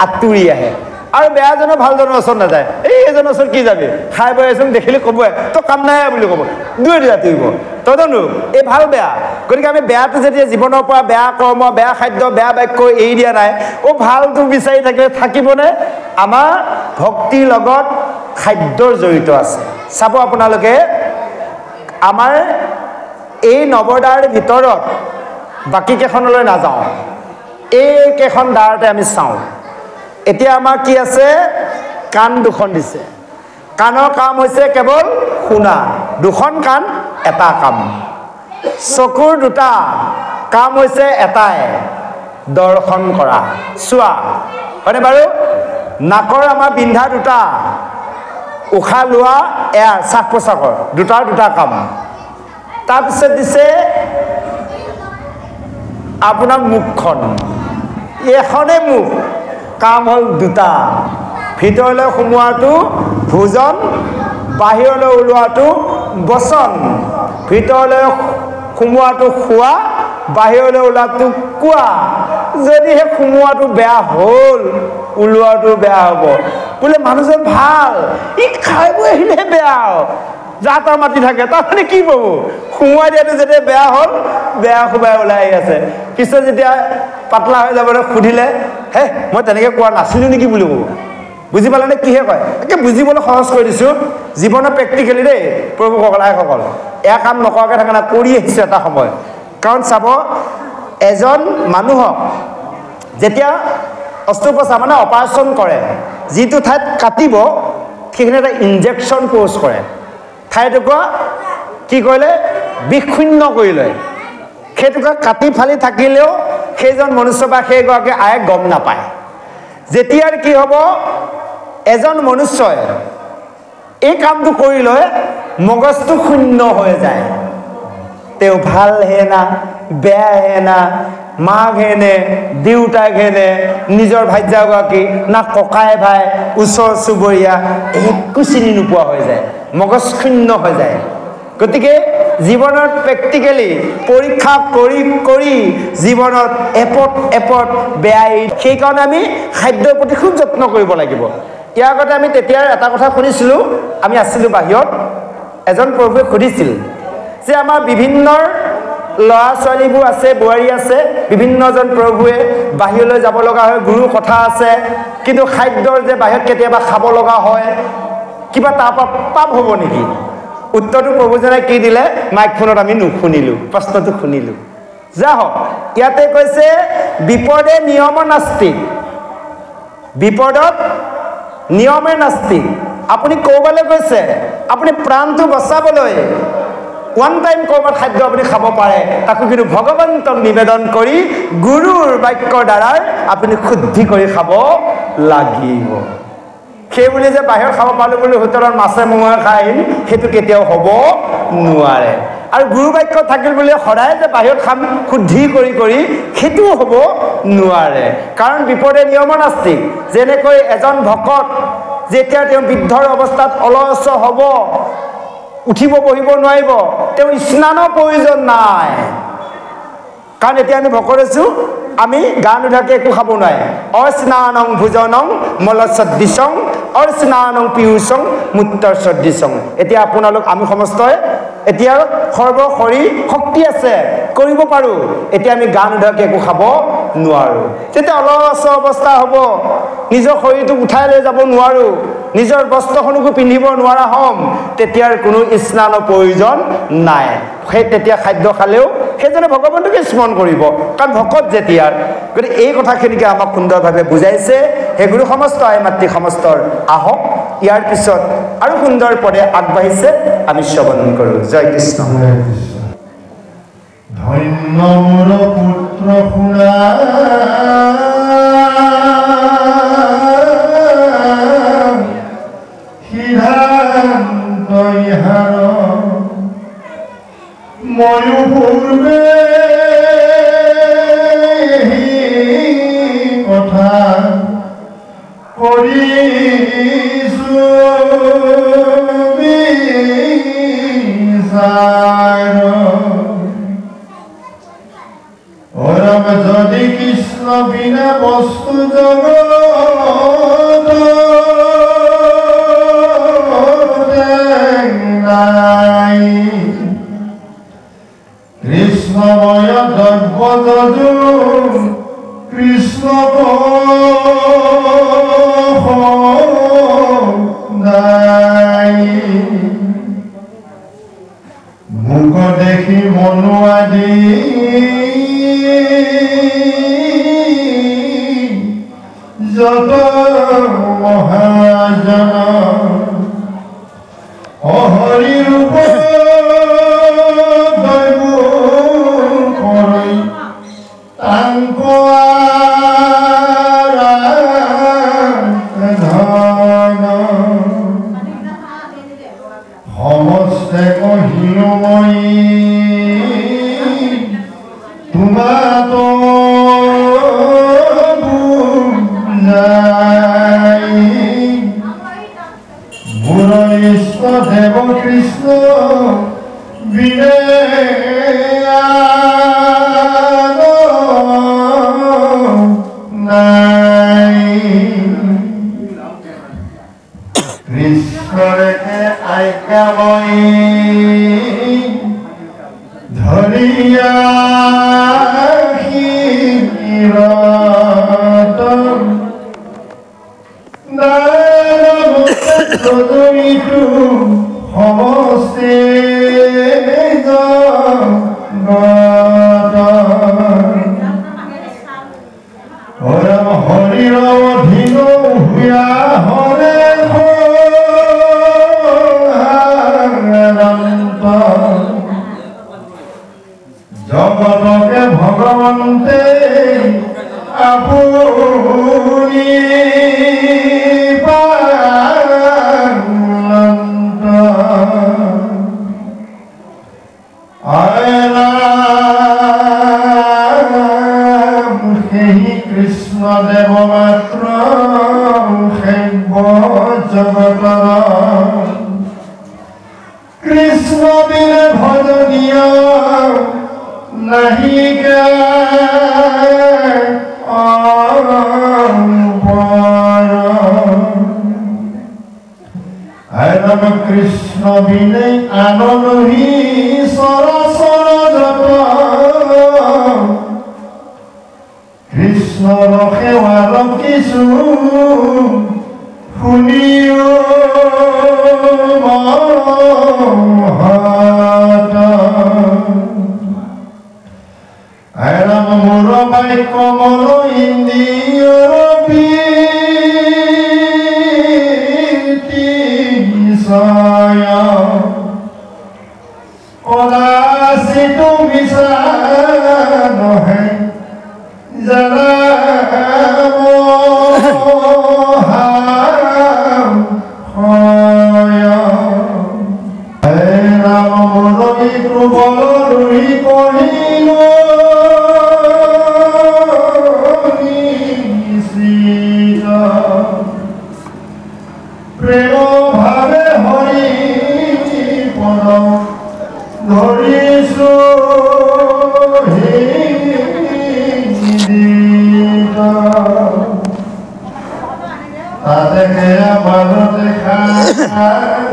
আঁতৰি আহে আৰু বেয়াজনৰ ভালজনৰ ওচৰত নাযায় এইজনৰ ওচৰত কি যাবি খাই বৈ এজন দেখিলে ক'বই তই কাম নাই বুলি ক'ব দুই আঁতৰিব তদনুৰূপ এই ভাল বেয়া গতিকে আমি বেয়াটো যেতিয়া জীৱনৰ পৰা বেয়া কৰ্ম বেয়া খাদ্য বেয়া বাক্য এৰি দিয়া নাই ভালটো বিচাৰি থাকিলে থাকিবনে আমাৰ ভক্তিৰ লগত খাদ্যৰ জড়িত আছে চাব আপোনালোকে আমাৰ এই নৱদাৰ ভিতৰত বাকি কেইখনলৈ নাযাওঁ এই কেইখন দাৰতে আমি চাওঁ এতিয়া আমাৰ কি আছে কাণ দুখন দিছে কাণৰ কাম হৈছে কেৱল শুনা দুখন কাণ এটা কাম চকুৰ দুটা কাম হৈছে এটাই দৰ্শন কৰা চোৱা হয়নে বাৰু নাকৰ আমাৰ বিন্ধা দুটা উশাহ লোৱা এয়াৰ শ্বাস প্ৰশ্বাসৰ দুটা কাম তাৰপিছত দিছে আপোনাৰ মুখখন এখনে মুখ কাম হ'ল দুটা ভিতৰলৈ সোমোৱাটো ভোজন বাহিৰলৈ ওলোৱাটো বচন ভিতৰলৈ সোমোৱাটো খোৱা বাহিৰলৈ ওলোৱাটো কোৱা যদিহে সোমোৱাটো বেয়া হ'ল ওলোৱাটো বেয়া হ'ব বোলে মানুহজন ভাল ই খাই বৈ আহিলে বেয়া যা তা মাতি থাকে তাৰমানে কি পাব সোমোৱাই দিয়াটো যেতিয়া বেয়া হ'ল বেয়া সোমাই ওলাই আহি আছে পিছত যেতিয়া পাতলা হৈ যাবলৈ সুধিলে হে মই তেনেকৈ কোৱা নাছিলোঁ নেকি বুলি ক'ব বুজি পালেনে কিহে কয় একে বুজিবলৈ সহজ কৰি দিছোঁ জীৱনৰ প্ৰেক্টিকেলি দেই প্ৰভুসকল আইসকল এয়া কাম নকৰাকৈ থাকে না কৰি আহিছোঁ এটা সময় কাৰণ চাব এজন মানুহক যেতিয়া অস্ত্ৰোপচাৰ মানে অপাৰেশ্যন কৰে যিটো ঠাইত কাটিব সেইখিনি এটা ইনজেকশ্যন কোৰ্চ কৰে ঠাইটুকুৰা কি কৰিলে বিশূন্য কৰি লয় সেইটুকুৰা কাটি ফালি থাকিলেও সেইজন মনুষ্য বা সেইগৰাকী আয়ে গম নাপায় যেতিয়াৰ কি হ'ব এজন মনুষ্যই এই কামটো কৰি লৈ মগজটো শূন্য হৈ যায় তেওঁ ভাল হে না বেয়া হে না মাক হেনে দেউতাক হেনে নিজৰ ভাইজাগৰাকী না ককাই ভাই ওচৰ চুবুৰীয়া একো চিনি নোপোৱা হৈ যায় মগজ শূন্য হৈ যায় গতিকে জীৱনত প্ৰেক্টিকেলি পৰীক্ষা কৰি কৰি জীৱনত এপট বেয়াই সেইকাৰণে আমি খাদ্যৰ প্ৰতি খুব যত্ন কৰিব লাগিব ইয়াৰ আগতে আমি তেতিয়া এটা কথা শুনিছিলোঁ আমি আছিলোঁ বাহিৰত এজন প্ৰভুৱে সুধিছিল যে আমাৰ বিভিন্ন ল'ৰা ছোৱালীবোৰ আছে বোৱাৰী আছে বিভিন্নজন প্ৰভুৱে বাহিৰলৈ যাব লগা হয় গুৰু কথা আছে কিন্তু খাদ্যৰ যে বাহিৰত কেতিয়াবা খাব লগা হয় কিবা তাৰ পৰা পাপ হ'ব নেকি উত্তৰটো প্ৰভুজনে কি দিলে মাইক ফোনত আমি নুশুনিলোঁ প্ৰশ্নটো শুনিলোঁ যা হওক ইয়াতে কৈছে বিপদে নিয়ম নাস্তি বিপদত নিয়মে নাস্তি আপুনি ক'ৰবালৈ গৈছে আপুনি প্ৰাণটো বচাবলৈ ওৱান টাইম ক'ৰবাত খাদ্য আপুনি খাব পাৰে তাকো কিন্তু ভগৱন্তক নিবেদন কৰি গুৰুৰ বাক্যৰ দ্বাৰাই আপুনি শুদ্ধি কৰি খাব লাগিব সেই বুলি যে বাহিৰত খাব পালোঁ বুলি হোটেলত মাছে মঙহে খাই আহিম সেইটো কেতিয়াও হ'ব নোৱাৰে আৰু গুৰু বাক্য থাকিল বুলি সদায় যে বাহিৰত খাম শুদ্ধি কৰি কৰি সেইটোও হ'ব নোৱাৰে কাৰণ বিপদে নিয়ম নাস্তি যেনেকৈ এজন ভকত যেতিয়া তেওঁ বৃদ্ধৰ অৱস্থাত অলস হ'ব উঠিব বহিব নোৱাৰিব তেওঁ স্নানৰ প্ৰয়োজন নাই কাৰণ এতিয়া আমি ভকত আছোঁ আমি গা নোধোৱাকৈ একো খাব নোৱাৰে অস্নানং ভোজনং মলসদৃশং অস্নানং পিয়ুষং মূত্ৰসদৃশং এতিয়া আপোনালোক আমি সমস্তই এতিয়া সৰ্বশৰীৰ শক্তি আছে কৰিব পাৰোঁ এতিয়া আমি গা নোধোৱাকৈ একো খাব নোৱাৰোঁ তেতিয়া অলস অৱস্থা হ'ব নিজৰ শৰীৰটোক উঠাই লৈ যাব নোৱাৰোঁ নিজৰ বস্ত্ৰখনকো পিন্ধিব নোৱাৰা হ'ম তেতিয়াৰ কোনো স্নানৰ প্ৰয়োজন নাই সেই তেতিয়া খাদ্য খালেও সেইজনে ভগৱন্তকে স্মৰণ কৰিব কাৰণ ভকত যেতিয়াৰ গতিকে এই কথাখিনিকে আমাক সুন্দৰভাৱে বুজাইছে সেই গুৰু সমস্ত আই মাতৃ সমস্তৰ আহক ইয়াৰ পিছত আৰু সুন্দৰ পদে আগবাঢ়িছে আমি শ্ৰৱণ কৰোঁ জয় কৃষ্ণ ধন্য মোৰ পুত্ৰ শুনা সিদ্ধান্ত ইহাৰ ময়ো পূৰ্বে কথা কৰিছোঁ বিচাৰ অৰম যদি কৃষ্ণ বিনা বস্তু জগত নাই কৃষ্ণ যজু কৃষ্ণ মুখ দেখি মনোয়াদি যত মহাজন অহৰি ৰূপ দৈব কৰি তাংক সমস্তে কহিলময়ী তোমাত মোৰ ইষ্ট দেৱ কৃষ্ণ বিনে নাই কৃষ্ণৰে আজ্ঞাময়ী ধৰিয়া জনমিটো সমস্তে হৰম হৰিৰ অধীন হুয়া হৰে জগতকে ভগৱন্তে আপুনি কৃষ্ণ দেৱ মাত্ৰ সেব্য জগতৰ কৃষ্ণ বিনে ভজনীয় নাহিকে ৰাম কৃষ্ণ বিনে আনন্দী সৰসৰ যত কৃষ্ণ সেৱাৰ কিছু শুনিও ৰাম মোৰ বাক্য মন ইন্দ্ৰিয়ৰ কদাচিত মিছা নহে জানা ৰাম মনবি ধ্ৰুৱল ৰুই কহিল প্ৰেম ভাৱে হৰি পদ ধৰিছো তাতে কেয়া মাজতে খাই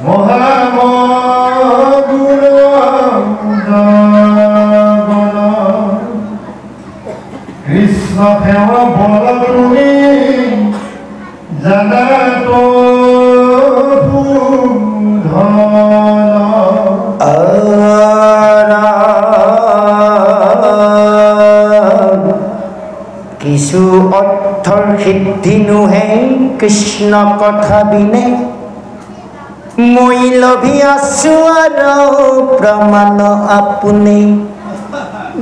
মহামগুণ কৃষ্ণ সেৱ বল তুমি জানা তো কিছু অৰ্থৰ সিদ্ধি নোহে কৃষ্ণ কথা বিনে মই লভি আছো আৰু প্ৰমাণ আপুনি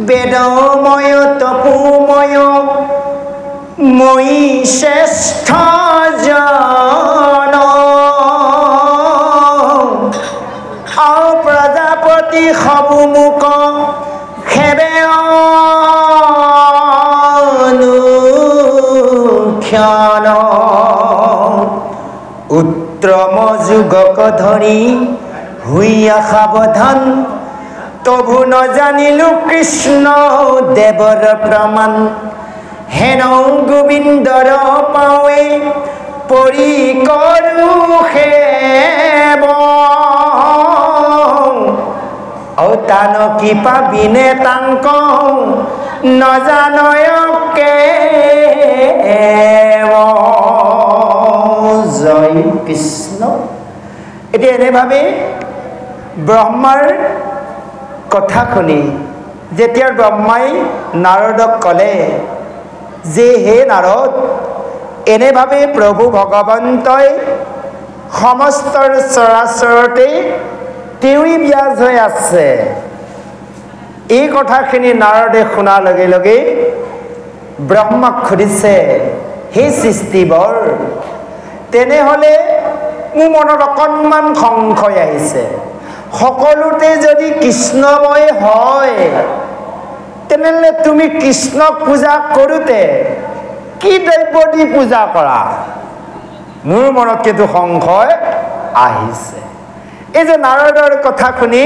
বেদময় তপোময় মই শ্ৰেষ্ঠ জন প্ৰজাপতি সবু মোক সেৱে অনুক্ষণ উত্তম যুগক ধৰি হুইয়া সাৱধান তবু নজানিলো কৃষ্ণ দেৱৰ প্ৰমাণ হেন গোবিন্দৰ পাৱে পৰি কৰো সেৱ জানকী পাবিনে তাংক নজানয়কে জয় কৃষ্ণ। এতিয়া এনে ভাবি ব্ৰহ্মাৰ কথা শুনি যেতিয়া ব্ৰহ্মাই নাৰদক ক'লে যে হে নাৰদ, এনেভাৱে প্ৰভু ভগৱন্তই সমস্ত চৰাচৰতে তেওঁই ব্যাজ হৈ আছে, এই কথাখিনি নাৰদে শুনাৰ লগে লগে ব্ৰহ্মাক সুধিছে, হে সৃষ্টিবৰ, তেনেহ'লে মোৰ মনত অকণমান সংশয় আহিছে, সকলোতে যদি কৃষ্ণময় হয় তেনেহ'লে তুমি কৃষ্ণক পূজা কৰোঁতে কি দ্ৰব্য দি পূজা কৰা? মোৰ মনত কিন্তু সংশয় আহিছে। এই যে নাৰদৰ কথা শুনি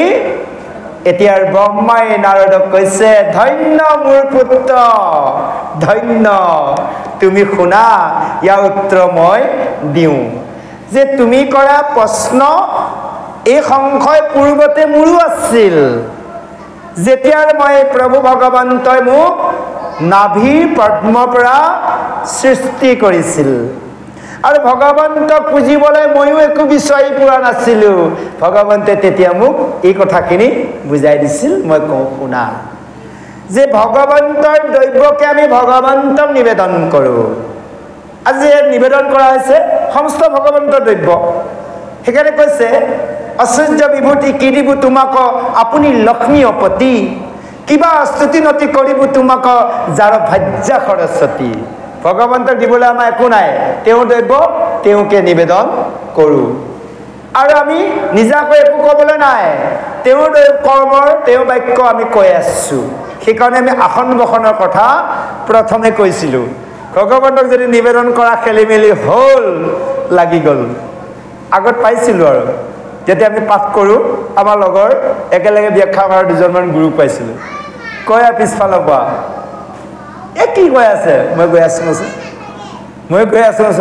এতিয়া ব্ৰহ্মাই নাৰদক কৈছে, ধন্য মোৰ পুত্ৰ, ধন্য, তুমি শুনা, ইয়াৰ উত্তৰ মই দিওঁ যে তুমি কৰা প্ৰশ্ন, এই সংশয় পূৰ্বতে মোৰো আছিল। যেতিয়াৰ মই প্ৰভু ভগৱন্তই মোক নাভিৰ পদ্মৰ পৰা সৃষ্টি কৰিছিল আৰু ভগৱন্তক পুজিবলৈ ময়ো একো বিচাৰি পোৱা নাছিলোঁ, ভগৱন্তে তেতিয়া মোক এই কথাখিনি বুজাই দিছিল। মই কওঁ শুনা, যে ভগৱন্তৰ দ্ৰব্যকে আমি ভগৱন্তক নিবেদন কৰোঁ। আজি নিবেদন কৰা হৈছে সমস্ত ভগৱন্তৰ দ্ৰব্য। সেইকাৰণে কৈছে, ঐশ্বৰ্য বিভূতি কি দিব তোমাক আপুনি লক্ষ্মী অপতি, কিবা স্তুতি নতি কৰিব তোমাক যাৰ ভাজ্যা সৰস্বতী। ভগৱন্তক দিবলৈ আমাৰ একো নাই, তেওঁৰ দ্ৰব্য তেওঁকে নিবেদন কৰোঁ আৰু আমি নিজাকৈ একো ক'বলৈ নাই, তেওঁৰ কৰ্মৰ তেওঁৰ বাক্য আমি কৈ আছোঁ। সেইকাৰণে আমি আসন বসনৰ কথা প্ৰথমে কৈছিলোঁ। ভগৱন্তক যদি নিবেদন কৰা খেলি মেলি হ'ল, লাগি গ'ল। আগত পাইছিলোঁ আৰু যেতিয়া আমি পাঠ কৰোঁ, আমাৰ লগৰ একেলগে ব্যাখ্যা কৰা দুজনমান গুৰু পাইছিলোঁ, কয় পিছফালৰ পৰা, এই কি কৈ আছে? মই গৈ আছোঁ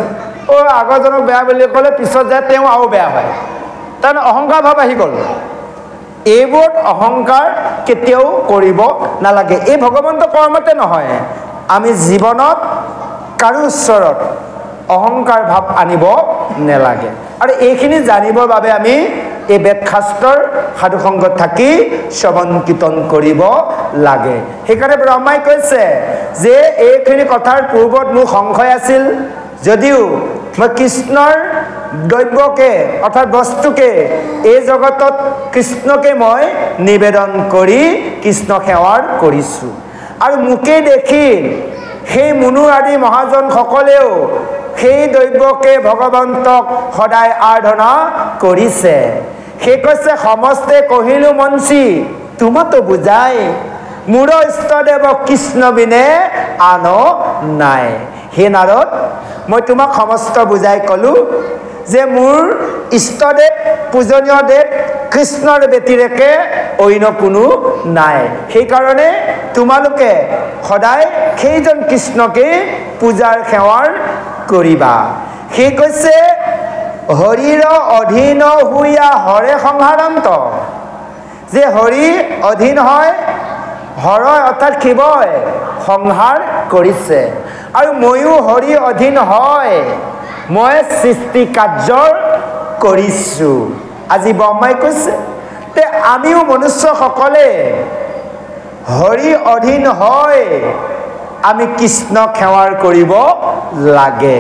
আগৰজনক বেয়া বুলি ক'লে পিছত যায় তেওঁ আৰু বেয়া হয়, তাৰমানে অহংকাৰ ভাৱ আহি গ'ল। এইবোৰত অহংকাৰ কেতিয়াও কৰিব নালাগে। এই ভগৱন্ত কৰ্মতে নহয়, আমি জীৱনত কাৰো ওচৰত অহংকাৰ ভাৱ আনিব নালাগে। আৰু এইখিনি জানিবৰ বাবে আমি এই বেদশাস্ত্ৰৰ সাধুসংগত থাকি শ্ৰৱণ কীৰ্তন কৰিব লাগে। সেইকাৰণে ব্ৰহ্মাই কৈছে যে এইখিনি কথাৰ পূৰ্বত মোৰ সংশয় আছিল, যদিও মই কৃষ্ণৰ দ্ৰব্যকে অৰ্থাৎ বস্তুকে এই জগতত কৃষ্ণকে মই নিবেদন কৰি কৃষ্ণ সেৱাৰ কৰিছোঁ। আৰু মোকে দেখি সেই মুনু আদি মহাজনসকলেও সেই দ্ৰব্যকে ভগৱন্তক সদায় আৰাধনা কৰিছে। সেই কৈছে, সমস্তে কহিলো মঞ্চি তোমাতো বুজাই, মোৰ ইষ্টদেৱ কৃষ্ণ বিনে আন নাই। হে নাৰদ, মই তোমাক সমস্ত বুজাই ক'লোঁ যে মোৰ ইষ্টদেৱ পূজনীয় দেৱ কৃষ্ণৰ ব্যতিৰেকে অন্য কোনো নাই। সেইকাৰণে তোমালোকে সদায় সেইজন কৃষ্ণকে পূজাৰ সেৱাৰ কৰিবা। সেই কৈছে, হৰিৰ অধীন হুইয়া হৰে সংহাৰান্ত, যে হৰি অধীন হয়, হৰয় অৰ্থাৎ শিৱই সংহাৰ কৰিছে, আৰু ময়ো হৰি অধীন হয়, মই সৃষ্টি কাৰ্যৰ কৰিছোঁ। আজি ব্ৰহ্মাই কৈছে তে আমিও মনুষ্যসকলে হৰি অধীন হয় আমি কৃষ্ণক সেৱাৰ কৰিব লাগে।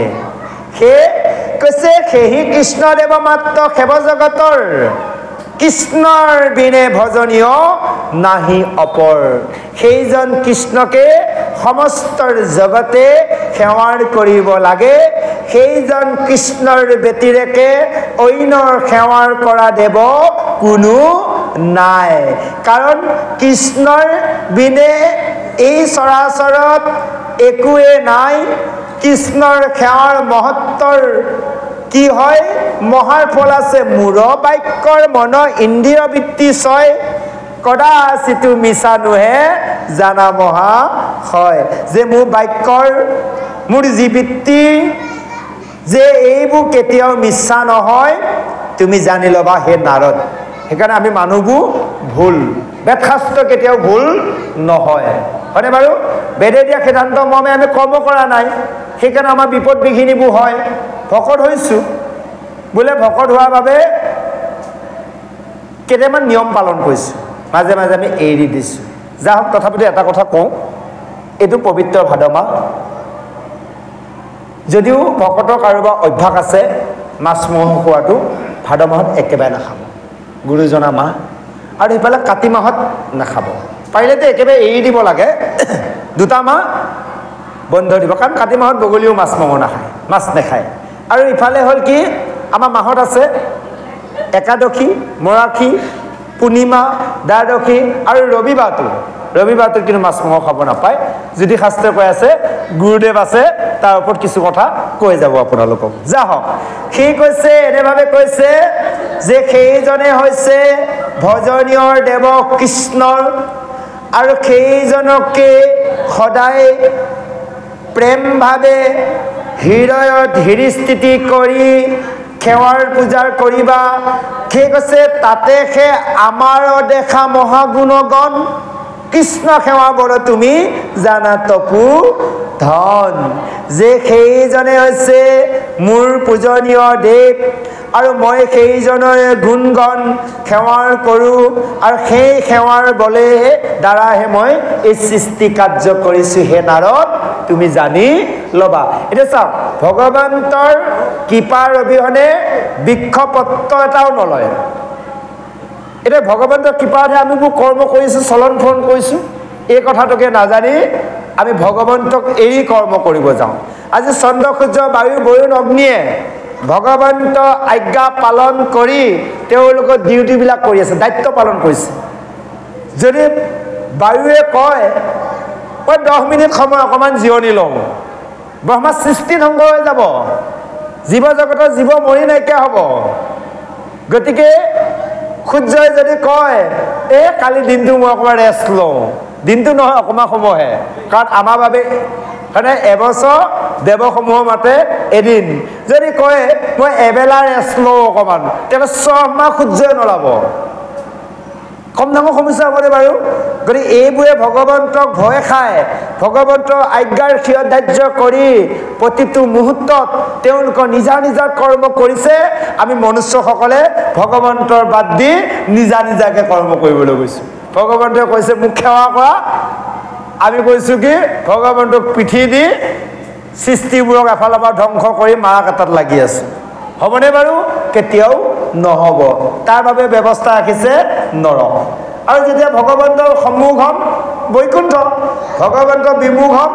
সেই কৈছে, সেহি কৃষ্ণদেৱ মাত্ৰ সেৱ জগতৰ, কৃষ্ণৰ বিনে ভজনীয় নাহি অপৰ। সেইজন কৃষ্ণকে সমস্ত জগতে সেৱাৰ কৰিব লাগে। সেইজন কৃষ্ণৰ ব্যতিৰেকে অন্যৰ সেৱাৰ কৰা দেৱ কোনো নাই। কাৰণ কৃষ্ণৰ বিনে এই চৰাচৰত একোৱে নাই। কৃষ্ণৰ সেৱাৰ মহত্বৰ কি হয়, মহাৰ ফল আছে। মূৰ বাক্যৰ মন ইন্দ্ৰিয় বৃত্তি ছয়, কদাচিতো মিছা নোহে জানা মহা হয়। যে মোৰ বাক্যৰ মোৰ যি বৃত্তি, যে এইবোৰ কেতিয়াও মিছা নহয়, তুমি জানি ল'বা হে নাৰদ। সেইকাৰণে আমি মানুহবোৰ ভুল বেদশাস্ত্ৰ কেতিয়াও ভুল নহয়, হয়নে বাৰু? বেদে দিয়া সিদ্ধান্ত মৰ্মে আমি কৰ্ম কৰা নাই, সেইকাৰণে আমাৰ বিপদ বিঘিনিবোৰ হয়। ভকত হৈছোঁ বোলে, ভকত হোৱাৰ বাবে কেইটামান নিয়ম পালন কৰিছোঁ, মাজে মাজে আমি এৰি দিছোঁ। যা হওক, তথাপিতো এটা কথা কওঁ, এইটো পবিত্ৰ ভাদ মাহ। যদিও ভকতৰ কাৰোবাৰ অভ্যাস আছে মাছ মঙহ খোৱাটো, ভাদ মাহত একেবাৰে নাখাব, গুৰুজনা মাহ। আৰু সেইফালে কাতি মাহত নাখাব, পাৰিলেতো একেবাৰে এৰি দিব লাগে, 2টা মাহ বন্ধ দিব, কাৰণ কাতি মাহত বগলীও মাছ মঙহ নাখায়, মাছ নাখায়। আৰু ইফালে হ'ল কি, আমাৰ মাহত আছে একাদশী, মৰাশী, পূৰ্ণিমা, দ্বাদশী আৰু ৰবিবাৰটোত কিন্তু মাছ মঙহ খাব নাপায়। যদি শাস্ত্ৰই কৈ আছে, গুৰুদেৱ আছে, তাৰ ওপৰত কিছু কথা কৈ যাব আপোনালোকক। যা হওক, সেই কৈছে, এনেভাৱে কৈছে যে সেইজনে হৈছে ভজনীয় দেৱ কৃষ্ণৰ, আৰু সেইজনকে সদায় প্ৰেমভাৱে হৃদয়ত হৃদস্থিতি কৰি সেৱাৰ পূজাৰ কৰিবা। সেই কৈছে, তাতে সে আমাৰ দেখা মহাগুণগণ, কৃষ্ণ সেৱা বৰ তুমি জানা তপু ধন। যে সেইজনে হৈছে মোৰ পূজনীয় দেৱ, আৰু মই সেইজনৰে গুণগণ সেৱাৰ কৰোঁ, আৰু সেই সেৱাৰ বলে দ্বাৰাহে মই এই সৃষ্টি কাৰ্য কৰিছোঁ। হে নাৰদ, তুমি জানি ল'বা। এতিয়া চাওক, ভগৱন্তৰ কৃপাৰ অবিহনে বৃক্ষপত্ৰ এটাও নলয়। এতিয়া ভগৱন্তৰ কৃপাতহে আমিবোৰ কৰ্ম কৰিছোঁ, চলন ফুৰণ কৰিছোঁ। এই কথাটোকে নাজানি আমি ভগৱন্তক এৰি কৰ্ম কৰিব যাওঁ। আজি চন্দ্ৰ সূৰ্য বায়ু বৰুণ অগ্নিয়ে ভগৱন্ত আজ্ঞা পালন কৰি তেওঁলোকৰ ডিউটিবিলাক কৰি আছে, দায়িত্ব পালন কৰিছে। যদি বায়ুৱে কয় 10 মিনিট সময় অকণমান জিৰণি লওঁ, ব্ৰহ্মা সৃষ্টি ধ্বংস হৈ যাব, জীৱ জগতৰ জীৱ মৰি নাইকিয়া হ'ব। গতিকে সূৰ্যই যদি কয় কালি দিনটো মই অকণমান ৰেষ্ট লওঁ, দিনটো নহয় অকণমান সময়হে, কাৰণ আমাৰ বাবে মানে এবছৰ দেৱসমূহৰ মাতে এদিন। যদি কয় মই এবেলা ৰেষ্ট লওঁ অকণমান, তেতিয়াহ'লে 6 মাহ সূৰ্যই নলাব। কম ডাঙৰ সমস্যা হ'বনে বাৰু? গতিকে এইবোৰে ভগৱন্তক ভয় খায়, ভগৱন্তৰ আজ্ঞাৰ শিৰধাৰ্য কৰি প্ৰতিটো মুহূৰ্তত তেওঁলোকৰ নিজা নিজা কৰ্ম কৰিছে। আমি মনুষ্যসকলে ভগৱন্তৰ বাদ দি নিজা নিজাকে কৰ্ম কৰিবলৈ গৈছোঁ। ভগৱন্তই কৈছে মোক সেৱা কৰা, আমি কৈছোঁ কি ভগৱন্তক পিঠি দি সৃষ্টিবোৰক এফালৰ পৰা ধ্বংস কৰি মাৰা কাটাত লাগি আছোঁ। হ'বনে বাৰু? কেতিয়াও নহ'ব। তাৰ বাবে ব্যৱস্থা ৰাখিছে নৰক। আৰু যেতিয়া ভগৱন্তৰ সন্মুখ হ'ম বৈকুণ্ঠ, ভগৱন্তৰ বিমুখ হ'ম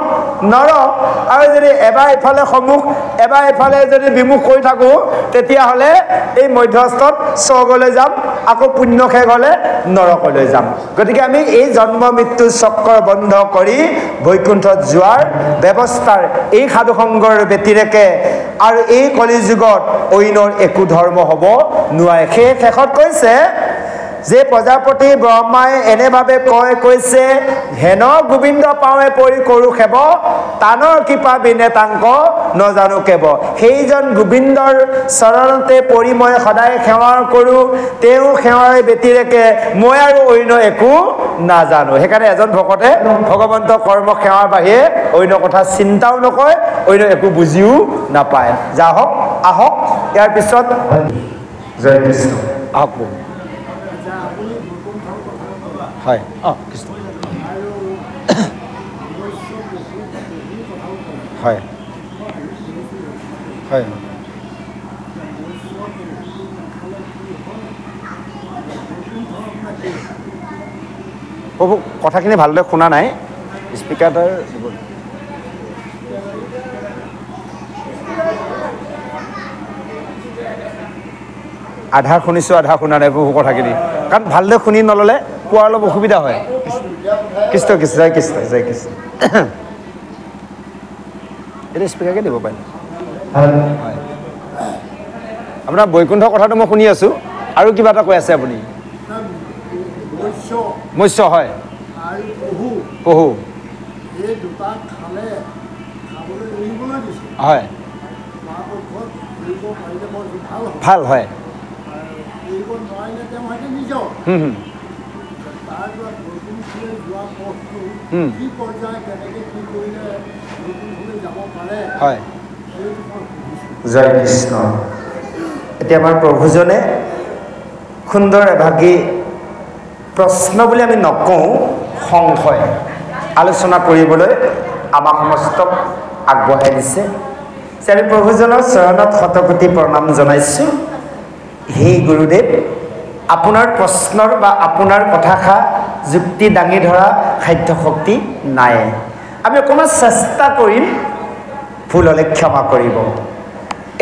নৰক। আৰু যদি এবাৰ ইফালে সন্মুখ এবাৰ ইফালে যদি বিমুখ কৰি থাকোঁ, তেতিয়াহ'লে এই মধ্যস্থত স্বৰ্গলৈ যাম, আকৌ পুণ্য শেষ হ'লে নৰকলৈ যাম। গতিকে আমি এই জন্ম মৃত্যুৰ চক্ৰ বন্ধ কৰি বৈকুণ্ঠত যোৱাৰ ব্যৱস্থাৰ এই সাধুসংগৰ ব্যতিৰেকে আৰু এই কলি যুগত অন্যৰ একো ধৰ্ম হ'ব নোৱাৰে। সেই শেষত কৈছে যে প্ৰজাপতি ব্ৰহ্মাই এনেভাৱে কৈছে হেন গোবিন্দ পাৱে পৰি কৰোঁ সেৱ, তানৰ কৃপা বিনে তাংক নজানো কেৱ। সেইজন গোবিন্দৰ চৰণতে পৰি মই সদায় সেৱা কৰোঁ, তেওঁ সেৱাৰ ব্যতিৰেকে মই আৰু অন্য একো নাজানো। সেইকাৰণে এজন ভকতে ভগৱন্ত কৰ্ম সেৱাৰ বাহিৰে অন্য কথা চিন্তাও নকৰে, অন্য একো বুজিও নাপায়। যা হওক, আহক ইয়াৰ পিছত জয় কৃষ্ণ। আহক হয়। কৃষ্ণ হয় হয়। প্ৰভু কথাখিনি ভালদৰে শুনা নাই, স্পীকাৰ এটাৰ আধা শুনিছোঁ আধা শুনা নাই প্ৰভু কথাখিনি, কাৰণ ভালদৰে শুনি নল'লে কোৱাৰ অলপ অসুবিধা হয়। কৃষ্ণ কৃষ্ণ, জয় কৃষ্ণ জয় কৃষ্ণ। এতিয়া স্পীকাৰকে দিব পাৰিম। হয়, আপোনাৰ বৈকুণ্ঠ কথাটো মই শুনি আছোঁ, আৰু কিবা এটা কৈ আছে আপুনি? মৎস্য হয়, পহু হয়, ভাল হয়। হয় জয় কৃষ্ণ এতিয়া আমাৰ প্ৰভুজনে সুন্দৰ এভাগী প্ৰশ্ন বুলি আমি নকওঁ সংশয় আলোচনা কৰিবলৈ আমাক সমস্তক আগবঢ়াই দিছে যে আমি প্ৰভুজনৰ চৰণত শতকোটি প্ৰণাম জনাইছোঁ হে গুৰুদেৱ আপোনাৰ প্ৰশ্নৰ বা আপোনাৰ কথাষাৰ যুক্তি দাঙি ধৰা খাদ্য শক্তি নাই আমি অকণমান চেষ্টা কৰিম ভুল হ'লে ক্ষমা কৰিব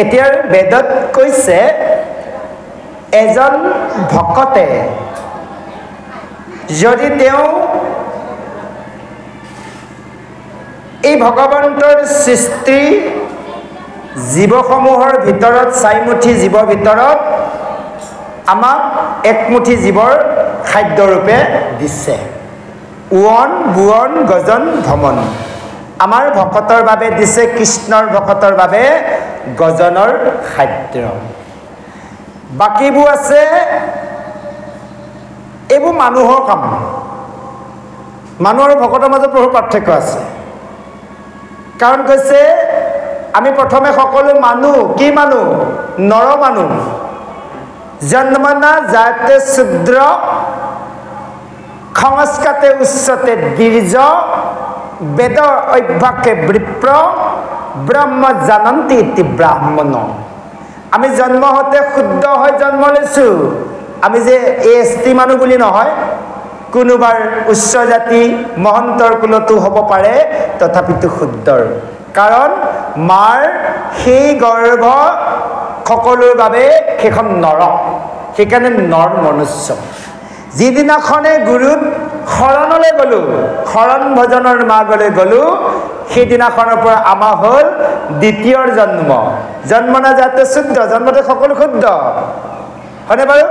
এতিয়া বেদত কৈছে এজন ভকতে যদি তেওঁ এই ভগৱন্তৰ সৃষ্টি জীৱসমূহৰ ভিতৰত চাইমুঠি জীৱৰ ভিতৰত আমাক একমুঠি জীৱৰ খাদ্যৰূপে দিছে উৱন বুৱন গজন ভ্ৰমণ আমাৰ ভকতৰ বাবে দিছে কৃষ্ণৰ ভকতৰ বাবে গজনৰ খাদ্য বাকীবোৰ আছে এইবোৰ মানুহৰ কাম মানুহৰ ভকতৰ মাজত বহু পাৰ্থক্য আছে কাৰণ কৈছে আমি প্ৰথমে সকলো মানুহ কি মানুহ নৰ মানুহ জন্মনা জাতে শূদ্ৰ সংস্কাতে উচ্চতে দ্বিজ বেদ অভ্যাসে বিপ্ৰ ব্ৰহ্ম জানন্তি ইতি ব্ৰাহ্মণ আমি জন্ম হতে শুদ্ধ হৈ জন্ম লৈছোঁ আমি যে এছটি মানুহ বুলি নহয় কোনোবাৰ উচ্চ জাতি মহন্তৰ কুলতো হ'ব পাৰে তথাপিতো শুদ্ধৰ কাৰণ মাৰ সেই গৰ্ভ সকলোৰ বাবে সেইখন নৰক সেইকাৰণে নৰ মনুষ্য যিদিনাখনে গুৰুত শৰণলৈ গ'লোঁ শৰণ ভজনৰ মাৰ্গলৈ গ'লোঁ সেইদিনাখনৰ পৰা আমাৰ হ'ল দ্বিতীয়ৰ জন্ম জন্মনা যাতে শুদ্ধ জন্মতে সকলো শুদ্ধ হয়নে বাৰু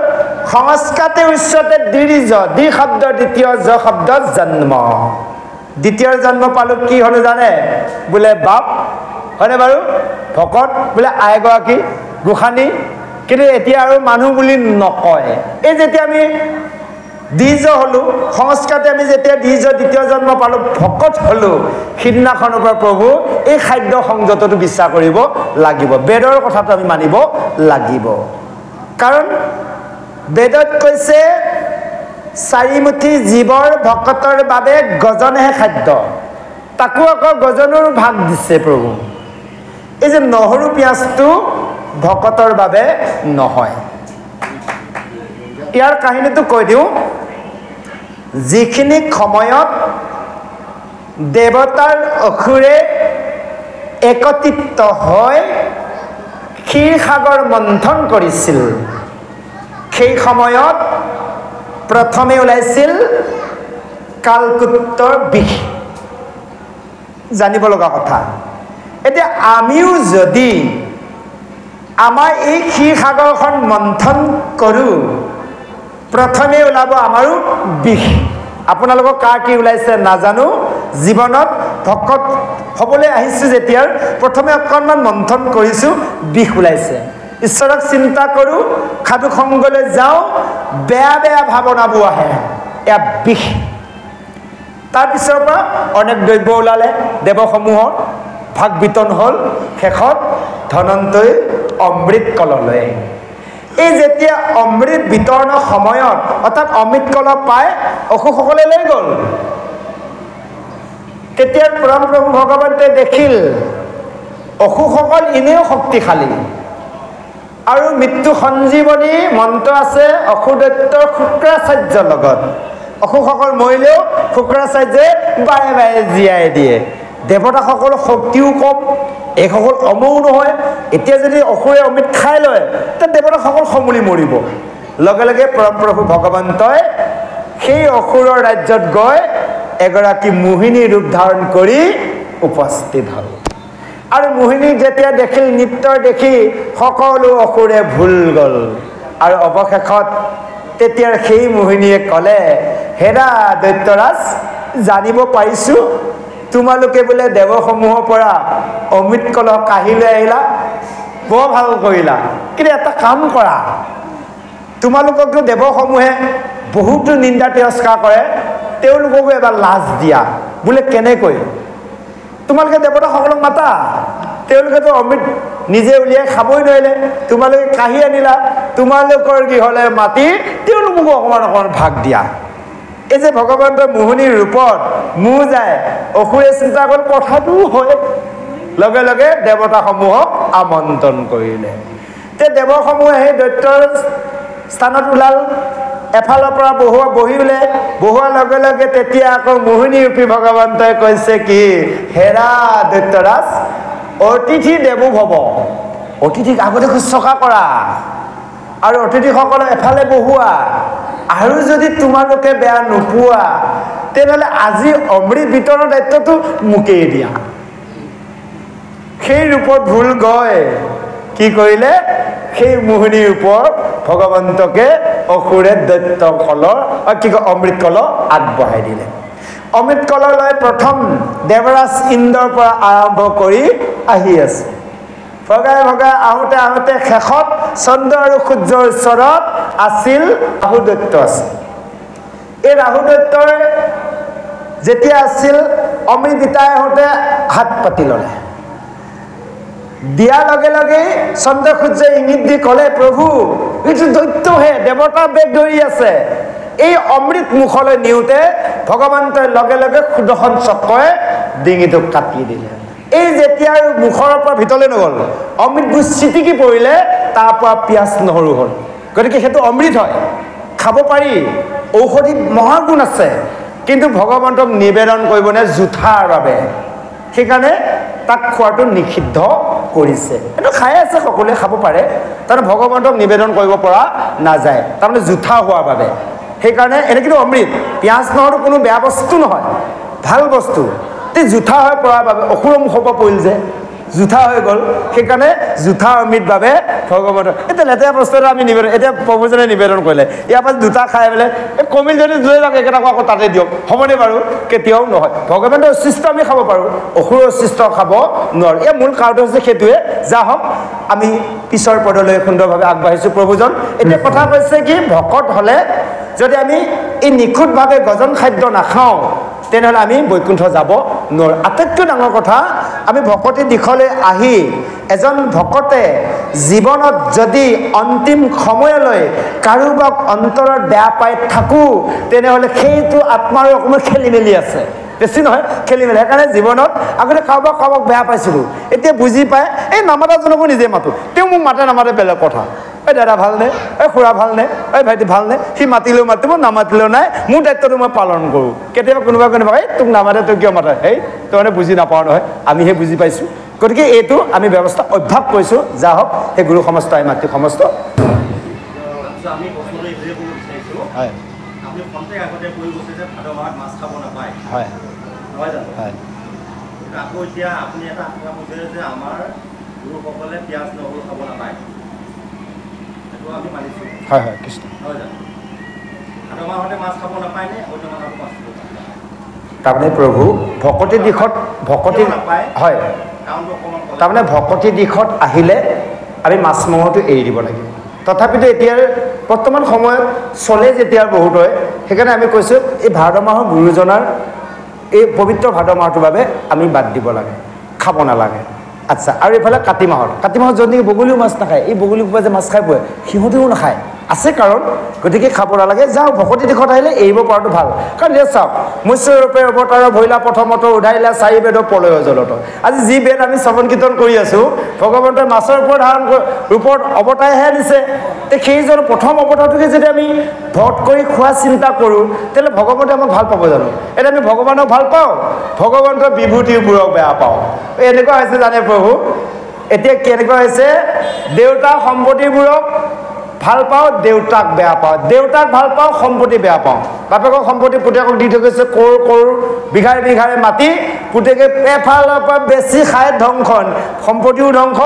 সংস্কাতে উচ্চতে দ্বিজ দ্বি শব্দ দ্বিতীয় জ শব্দ জন্ম দ্বিতীয়ৰ জন্ম পালোঁ কি হ'লো জানে বোলে বাপ হয়নে বাৰু ভকত বোলে আইগৰাকী গোসানী কিন্তু এতিয়া আৰু মানুহ বুলি নকয় এই যেতিয়া আমি দ্বিজ হ'লোঁ সংস্কাতে আমি যেতিয়া দ্বিজ দ্বিতীয় জন্ম পালোঁ ভকত হ'লোঁ সিদিনাখনৰ পৰা প্ৰভু এই খাদ্য সংযতটো বিশ্বাস কৰিব লাগিব বেদৰ কথাটো আমি মানিব লাগিব কাৰণ বেদত কৈছে চাৰিমুঠি জীৱৰ ভকতৰ বাবে গজনহে খাদ্য তাকো আকৌ গজনৰ ভাগ দিছে প্ৰভু এই যে নহৰু পিঁয়াজটো ভকতৰ বাবে নহয় ইয়াৰ কাহিনীটো কৈ দিওঁ যিখিনি সময়ত দেৱতাৰ অসুৰে একত্ৰিত হৈ ক্ষীৰসাগৰ মন্থন কৰিছিল সেই সময়ত প্ৰথমে ওলাইছিল কালকুট্টৰ বিষ জানিব লগা কথা এতিয়া আমিও যদি আমাৰ এই ক্ষীৰসাগৰখন মন্থন কৰোঁ প্ৰথমে ওলাব আমাৰো বিষ আপোনালোকৰ কাৰ কি ওলাইছে নাজানো জীৱনত ভকত হ'বলৈ আহিছোঁ যেতিয়া প্ৰথমে অকণমান মন্থন কৰিছোঁ বিষ ওলাইছে ঈশ্বৰক চিন্তা কৰোঁ সাধু সংগলৈ যাওঁ বেয়া বেয়া ভাৱনাবোৰ আহে এয়া বিষ তাৰপিছৰ পৰা অনেক দ্ৰব্য ওলালে দেৱসমূহৰ ভাগ বিতৰণ হ'ল শেষত ধনন্তই অমৃত কললৈ এই যেতিয়া অমৃত বিতৰণৰ সময়ত অৰ্থাৎ অমৃত কল পাই অসুৰসকলে লৈ গ'ল তেতিয়া পৰম প্ৰভু ভগৱন্তই দেখিল অসুৰসকল এনেও শক্তিশালী আৰু মৃত্যু সঞ্জীৱনী মন্ত্ৰ আছে অসুৰদৈত্যৰ শুক্ৰাচাৰ্যৰ লগত অসুৰসকল মৰিলেও শুক্ৰাচাৰ্যই বাৰে বাৰে জীয়াই দিয়ে দেৱতাসকলৰ শক্তিও কম এইসকল অমৌ নহয় এতিয়া যদি অসুৰে অমৃত খাই লয় তেতিয়া দেৱতাসকল সমূলি মৰিব লগে লগে পৰম প্ৰভু ভগৱন্তই সেই অসুৰৰ ৰাজ্যত গৈ এগৰাকী মোহিনী ৰূপ ধাৰণ কৰি উপস্থিত হ'ল আৰু মোহিনীক যেতিয়া দেখিল নৃত্য দেখি সকলো অসুৰে ভুল গ'ল আৰু অৱশেষত তেতিয়াৰ সেই মোহিনীয়ে ক'লে হেৰা দৈত্যৰাজ জানিব পাৰিছোঁ তোমালোকে বোলে দেৱসমূহৰ পৰা অমৃত কলহ কাঢ়ি লৈ আহিলা বৰ ভাল কৰিলা কিন্তু এটা কাম কৰা তোমালোককতো দেৱসমূহে বহুতো নিন্দা তিৰস্কাৰ কৰে, তেওঁলোককো এবাৰ লাজ দিয়া বোলে কেনেকৈ তোমালোকে দেৱতাসকলক মাতা, তেওঁলোকেতো অমৃত নিজে উলিয়াই খাবই নোৱাৰিলে, তোমালোকে কাঢ়ি আনিলা, তোমালোকৰ গৃহলৈ মাতি তেওঁলোককো অকণমান ভাগ দিয়া। এই যে ভগৱন্তৰ মোহনীৰ ৰূপত মোহ যায়, অসুৰে চিন্তা কৰি কথাটোও হয়, লগে লগে দেৱতাসমূহক আমন্ত্ৰণ কৰিলে। তে দেৱসমূহে সেই দৈত্যৰ স্থানত ওলাল, এফালৰ পৰা বহিলে, বহোৱাৰ লগে লগে তেতিয়া আকৌ মোহিনী ৰূপী ভগৱন্তই কৈছে কি, হেৰা দৈত্যৰাজ, অতিথি দেৱো ভৱ, অতিথিক আগতে শুশ্ৰূষা কৰা আৰু অতিথিসকলক এফালে বহোৱা, আৰু যদি তোমালোকে বেয়া নোপোৱা তেনেহ'লে আজি অমৃত বিতৰণৰ দায়িত্বটো মোকেই দিয়া। সেই ৰূপত ভুল গৈ কি কৰিলে, সেই মোহিনী ৰূপৰ ভগৱন্তকে অসুৰে দৈত্যকলৰ কি কয় অমৃত কল আগবঢ়াই দিলে। অমৃত কললৈ প্ৰথম দেৱৰাজ ইন্দ্ৰৰ পৰা আৰম্ভ কৰি আহি আছে, ভগাই ভগাই আহোঁতে আহোঁতে শেষত চন্দ্ৰ আৰু সূৰ্যৰ ওচৰত আছিল ৰাহু দৈত্য আছিল। এই ৰাহু দৈত্যৰ যেতিয়া আছিল অমৃত বিতাই আহোঁতে হাত পাতি ল'লে, দিয়াৰ লগে লগেই চন্দ্ৰ সূৰ্যই ইংগিত দি ক'লে, প্ৰভু এইটো দৈত্যহে, দেৱতাৰ বেগ ধৰি আছে। এই অমৃত মুখলৈ নিওঁতে ভগৱন্তই লগে লগে সুদৰ্শন চক্ৰই ডিঙিটোক কাটি দিলে। এই যেতিয়া মুখৰ পৰা ভিতৰলৈ নগ'ল, অমৃতবোৰ চিটিকি পৰিলে, তাৰ পৰা পিঁয়াজ নহৰু হ'ল। গতিকে সেইটো অমৃত হয়, খাব পাৰি, ঔষধি মহাগুণ আছে, কিন্তু ভগৱন্তক নিবেদন কৰিব নে জোঠাৰ বাবে, সেইকাৰণে তাক খোৱাটো নিষিদ্ধ কৰিছে। এইটো খাই আছে, সকলোৱে খাব পাৰে, তাৰমানে ভগৱন্তক নিবেদন কৰিব পৰা নাযায়, তাৰমানে জোঠা হোৱাৰ বাবে। সেইকাৰণে এনে কিন্তু অমৃত, পিঁয়াজ নহৰু কোনো বেয়া বস্তু নহয়, ভাল বস্তু। এই জোঠা হৈ পৰাৰ বাবে অসুৰৰ মুখৰ পৰা পৰিল যে জোঠা হৈ গ'ল, সেইকাৰণে জোঠা অমৃত বাবে ভগৱন্তৰ এতিয়া লেতেৰা বস্তু এটা আমি নিবেদন, এতিয়া প্ৰভুজনে নিবেদন কৰিলে, ইয়াৰ পৰা দুটা খাই পেলাই এই কমিল যদি লৈ যাওক একেটাকো আকৌ তাতে দিয়ক, হ'বনে বাৰু? কেতিয়াও নহয়। ভগৱন্তৰ উচ্ছিষ্ট আমি খাব পাৰোঁ, অসুৰৰ উচ্ছিষ্ট খাব নোৱাৰোঁ। এই মূল কাৰণটো হৈছে সেইটোৱে। যা হওক, আমি পিছৰ পদলৈ সুন্দৰভাৱে আগবাঢ়িছোঁ। প্ৰভুজন এতিয়া কথা কৈছে কি, ভকত হ'লে যদি আমি এই নিখুঁতভাৱে গজন খাদ্য নাখাওঁ তেনেহ'লে আমি বৈকুণ্ঠ যাব নোৱাৰোঁ। আটাইতকৈ ডাঙৰ কথা, আমি ভকতিৰ দিশলৈ আহি এজন ভকতে জীৱনত যদি অন্তিম সময়লৈ কাৰোবাক অন্তৰত বেয়া পাই থাকোঁ তেনেহ'লে সেইটো আত্মাৰো অকণমান খেলি মেলি আছে, বেছি নহয় খেলি মেলি। সেইকাৰণে জীৱনত আগতে কাৰোবাক বেয়া পাইছিলোঁ, এতিয়া বুজি পাই এই নামাতাজনকো নিজে মাতোঁ, তেওঁ মোক মাতে নামাতে বেলেগ কথা। এই দাদা ভালনে, এই খুৰা ভালনে, এই ভাইটি ভালনে, সি মাতিলেও মাতিব, নামাতিলেও নাই, মোৰ দায়িত্বটো মই পালন কৰোঁ। কেতিয়াবা কোনোবা এই তোক নামাতে তই কিয় মাতে, এই তই মানে বুজি নাপাওঁ নহয়, আমিহে বুজি পাইছোঁ। গতিকে এইটো আমি ব্যৱস্থা অভ্যাস কৰিছোঁ। যা হওক, সেই গুৰু সমস্ত এই মাতৃ সমস্ত আকৌ এতিয়া আপুনি এটা কথা কৈছে যে আমাৰ গুৰুসকলে পিঁয়াজ নহৰু খাব নাপায়, সেইটো আমি মানিছোঁ। হয় হয়, কৃষ্ণ। নহয় জানো? ভাদ মাহতে মাছ খাব নাপায়নে? অন্য মাহতো মাছ খাব নাপায়? তাৰমানে প্ৰভু ভকতি দিশত ভকতি হয়, তাৰমানে ভকতি দিশত আহিলে আমি মাছ মাংসটো এৰি দিব লাগিব। তথাপিতো এতিয়াৰ বৰ্তমান সময়ত চলে যেতিয়া বহুত হয়, সেইকাৰণে আমি কৈছোঁ এই ভাদ মাহৰ গুৰুজনাৰ এই পবিত্ৰ ভাদ মাহটোৰ বাবে আমি বাদ দিব লাগে, খাব নালাগে। আচ্ছা, আৰু এইফালে কাতি মাহত যদি বগলীও মাছ নাখায়, এই বগলী সোপা যে মাছ খাই পোৱা সিহঁতেও নাখায়, আছে কাৰণ, গতিকে খাব নালাগে। যাওঁ ভকতি দিশত আহিলে এৰিব পৰাটো ভাল। কাৰণ এতিয়া চাওক, মৎস্যৰূপে অৱতাৰ ভৈলা প্ৰথমত উধাইলা চাৰি বেদ প্ৰলয় জলত। আজি যি বেদ আমি শ্ৰৱণ কীৰ্তন কৰি আছোঁ, ভগৱন্তই মাছৰ ৰূপত অৱতাৰহে দিছে। তে সেইজন প্ৰথম অৱতাৰটোকে যদি আমি ভট কৰি খোৱা চিন্তা কৰোঁ, তেতিয়াহ'লে ভগৱন্তে আমাক ভাল পাব জানো? এতিয়া আমি ভগৱানক ভাল পাওঁ, ভগৱন্তৰ বিভূতিবোৰক বেয়া পাওঁ। এনেকুৱা হৈছে জানে প্ৰভু, এতিয়া কেনেকুৱা হৈছে, দেউতাৰ সম্পত্তিবোৰক ভাল পাওঁ, দেউতাক বেয়া পাওঁ, দেউতাক ভাল পাওঁ, সম্পত্তি বেয়া পাওঁ। বাপেকক সম্পত্তি পুতেকক দি থৈ গৈছে কৰোৰ বিঘাৰে মাটি, পুতেকে এফালৰ পৰা বেছি খাই ধ্বংস, সম্পত্তিও ধ্বংস,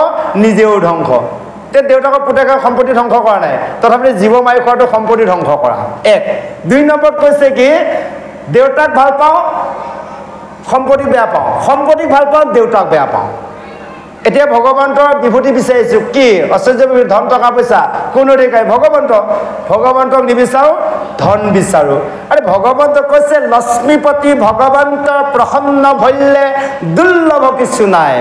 নিজেও ধ্বংস। তে দেউতাকক পুতেকে সম্পত্তি ধ্বংস কৰা নাই, তথাপি জীৱ মাৰি খোৱাটো সম্পত্তি ধ্বংস কৰা। 1 2 নম্বৰত কৈছে কি, দেউতাক ভাল পাওঁ, সম্পত্তি বেয়া পাওঁ, সম্পত্তিক ভাল পাওঁ, দেউতাক বেয়া পাওঁ। এতিয়া ভগৱন্তৰ বিভূতি বিচাৰিছোঁ কি ঐশ্বৰ্য বিভূতি ধন টকা পইচা কোন অধিকাৰী ভগৱন্তক নিবিচাৰোঁ ধন বিচাৰোঁ আৰে ভগৱন্তক কৈছে লক্ষ্মীপতি ভগৱন্তৰ প্ৰসন্ন ভল্যে দুৰ্লভ কিছু নাই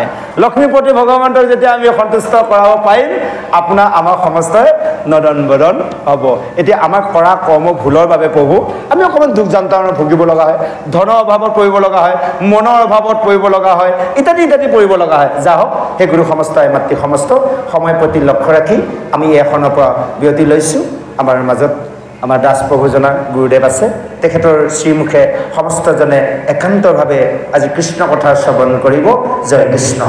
লক্ষ্মীপতি ভগৱন্তক যেতিয়া আমি সন্তুষ্ট কৰাব পাৰিম আপোনাৰ আমাৰ সমস্তই নদন বদন হ'ব এতিয়া আমাৰ কৰা কৰ্ম ভুলৰ বাবে প্ৰভু আমি অকণমান দুখ যন্ত্ৰণা ভুগিব লগা হয় ধনৰ অভাৱত পৰিব লগা হয় মনৰ অভাৱত পৰিব লগা হয় ইত্যাদি পৰিব লগা হয় যা হওক সেই গুৰু সমস্ত মাতৃ সমস্ত সময় প্ৰতি লক্ষ্য ৰাখি আমি এখনৰ পৰা বিৰতি লৈছোঁ আমাৰ মাজত আমাৰ দাস প্ৰভুজনা গুৰুদেৱ আছে তেখেতৰ শ্ৰীমুখে সমস্তজনে একান্তভাৱে আজি কৃষ্ণ কথা শ্ৰৱণ কৰিব জয় কৃষ্ণ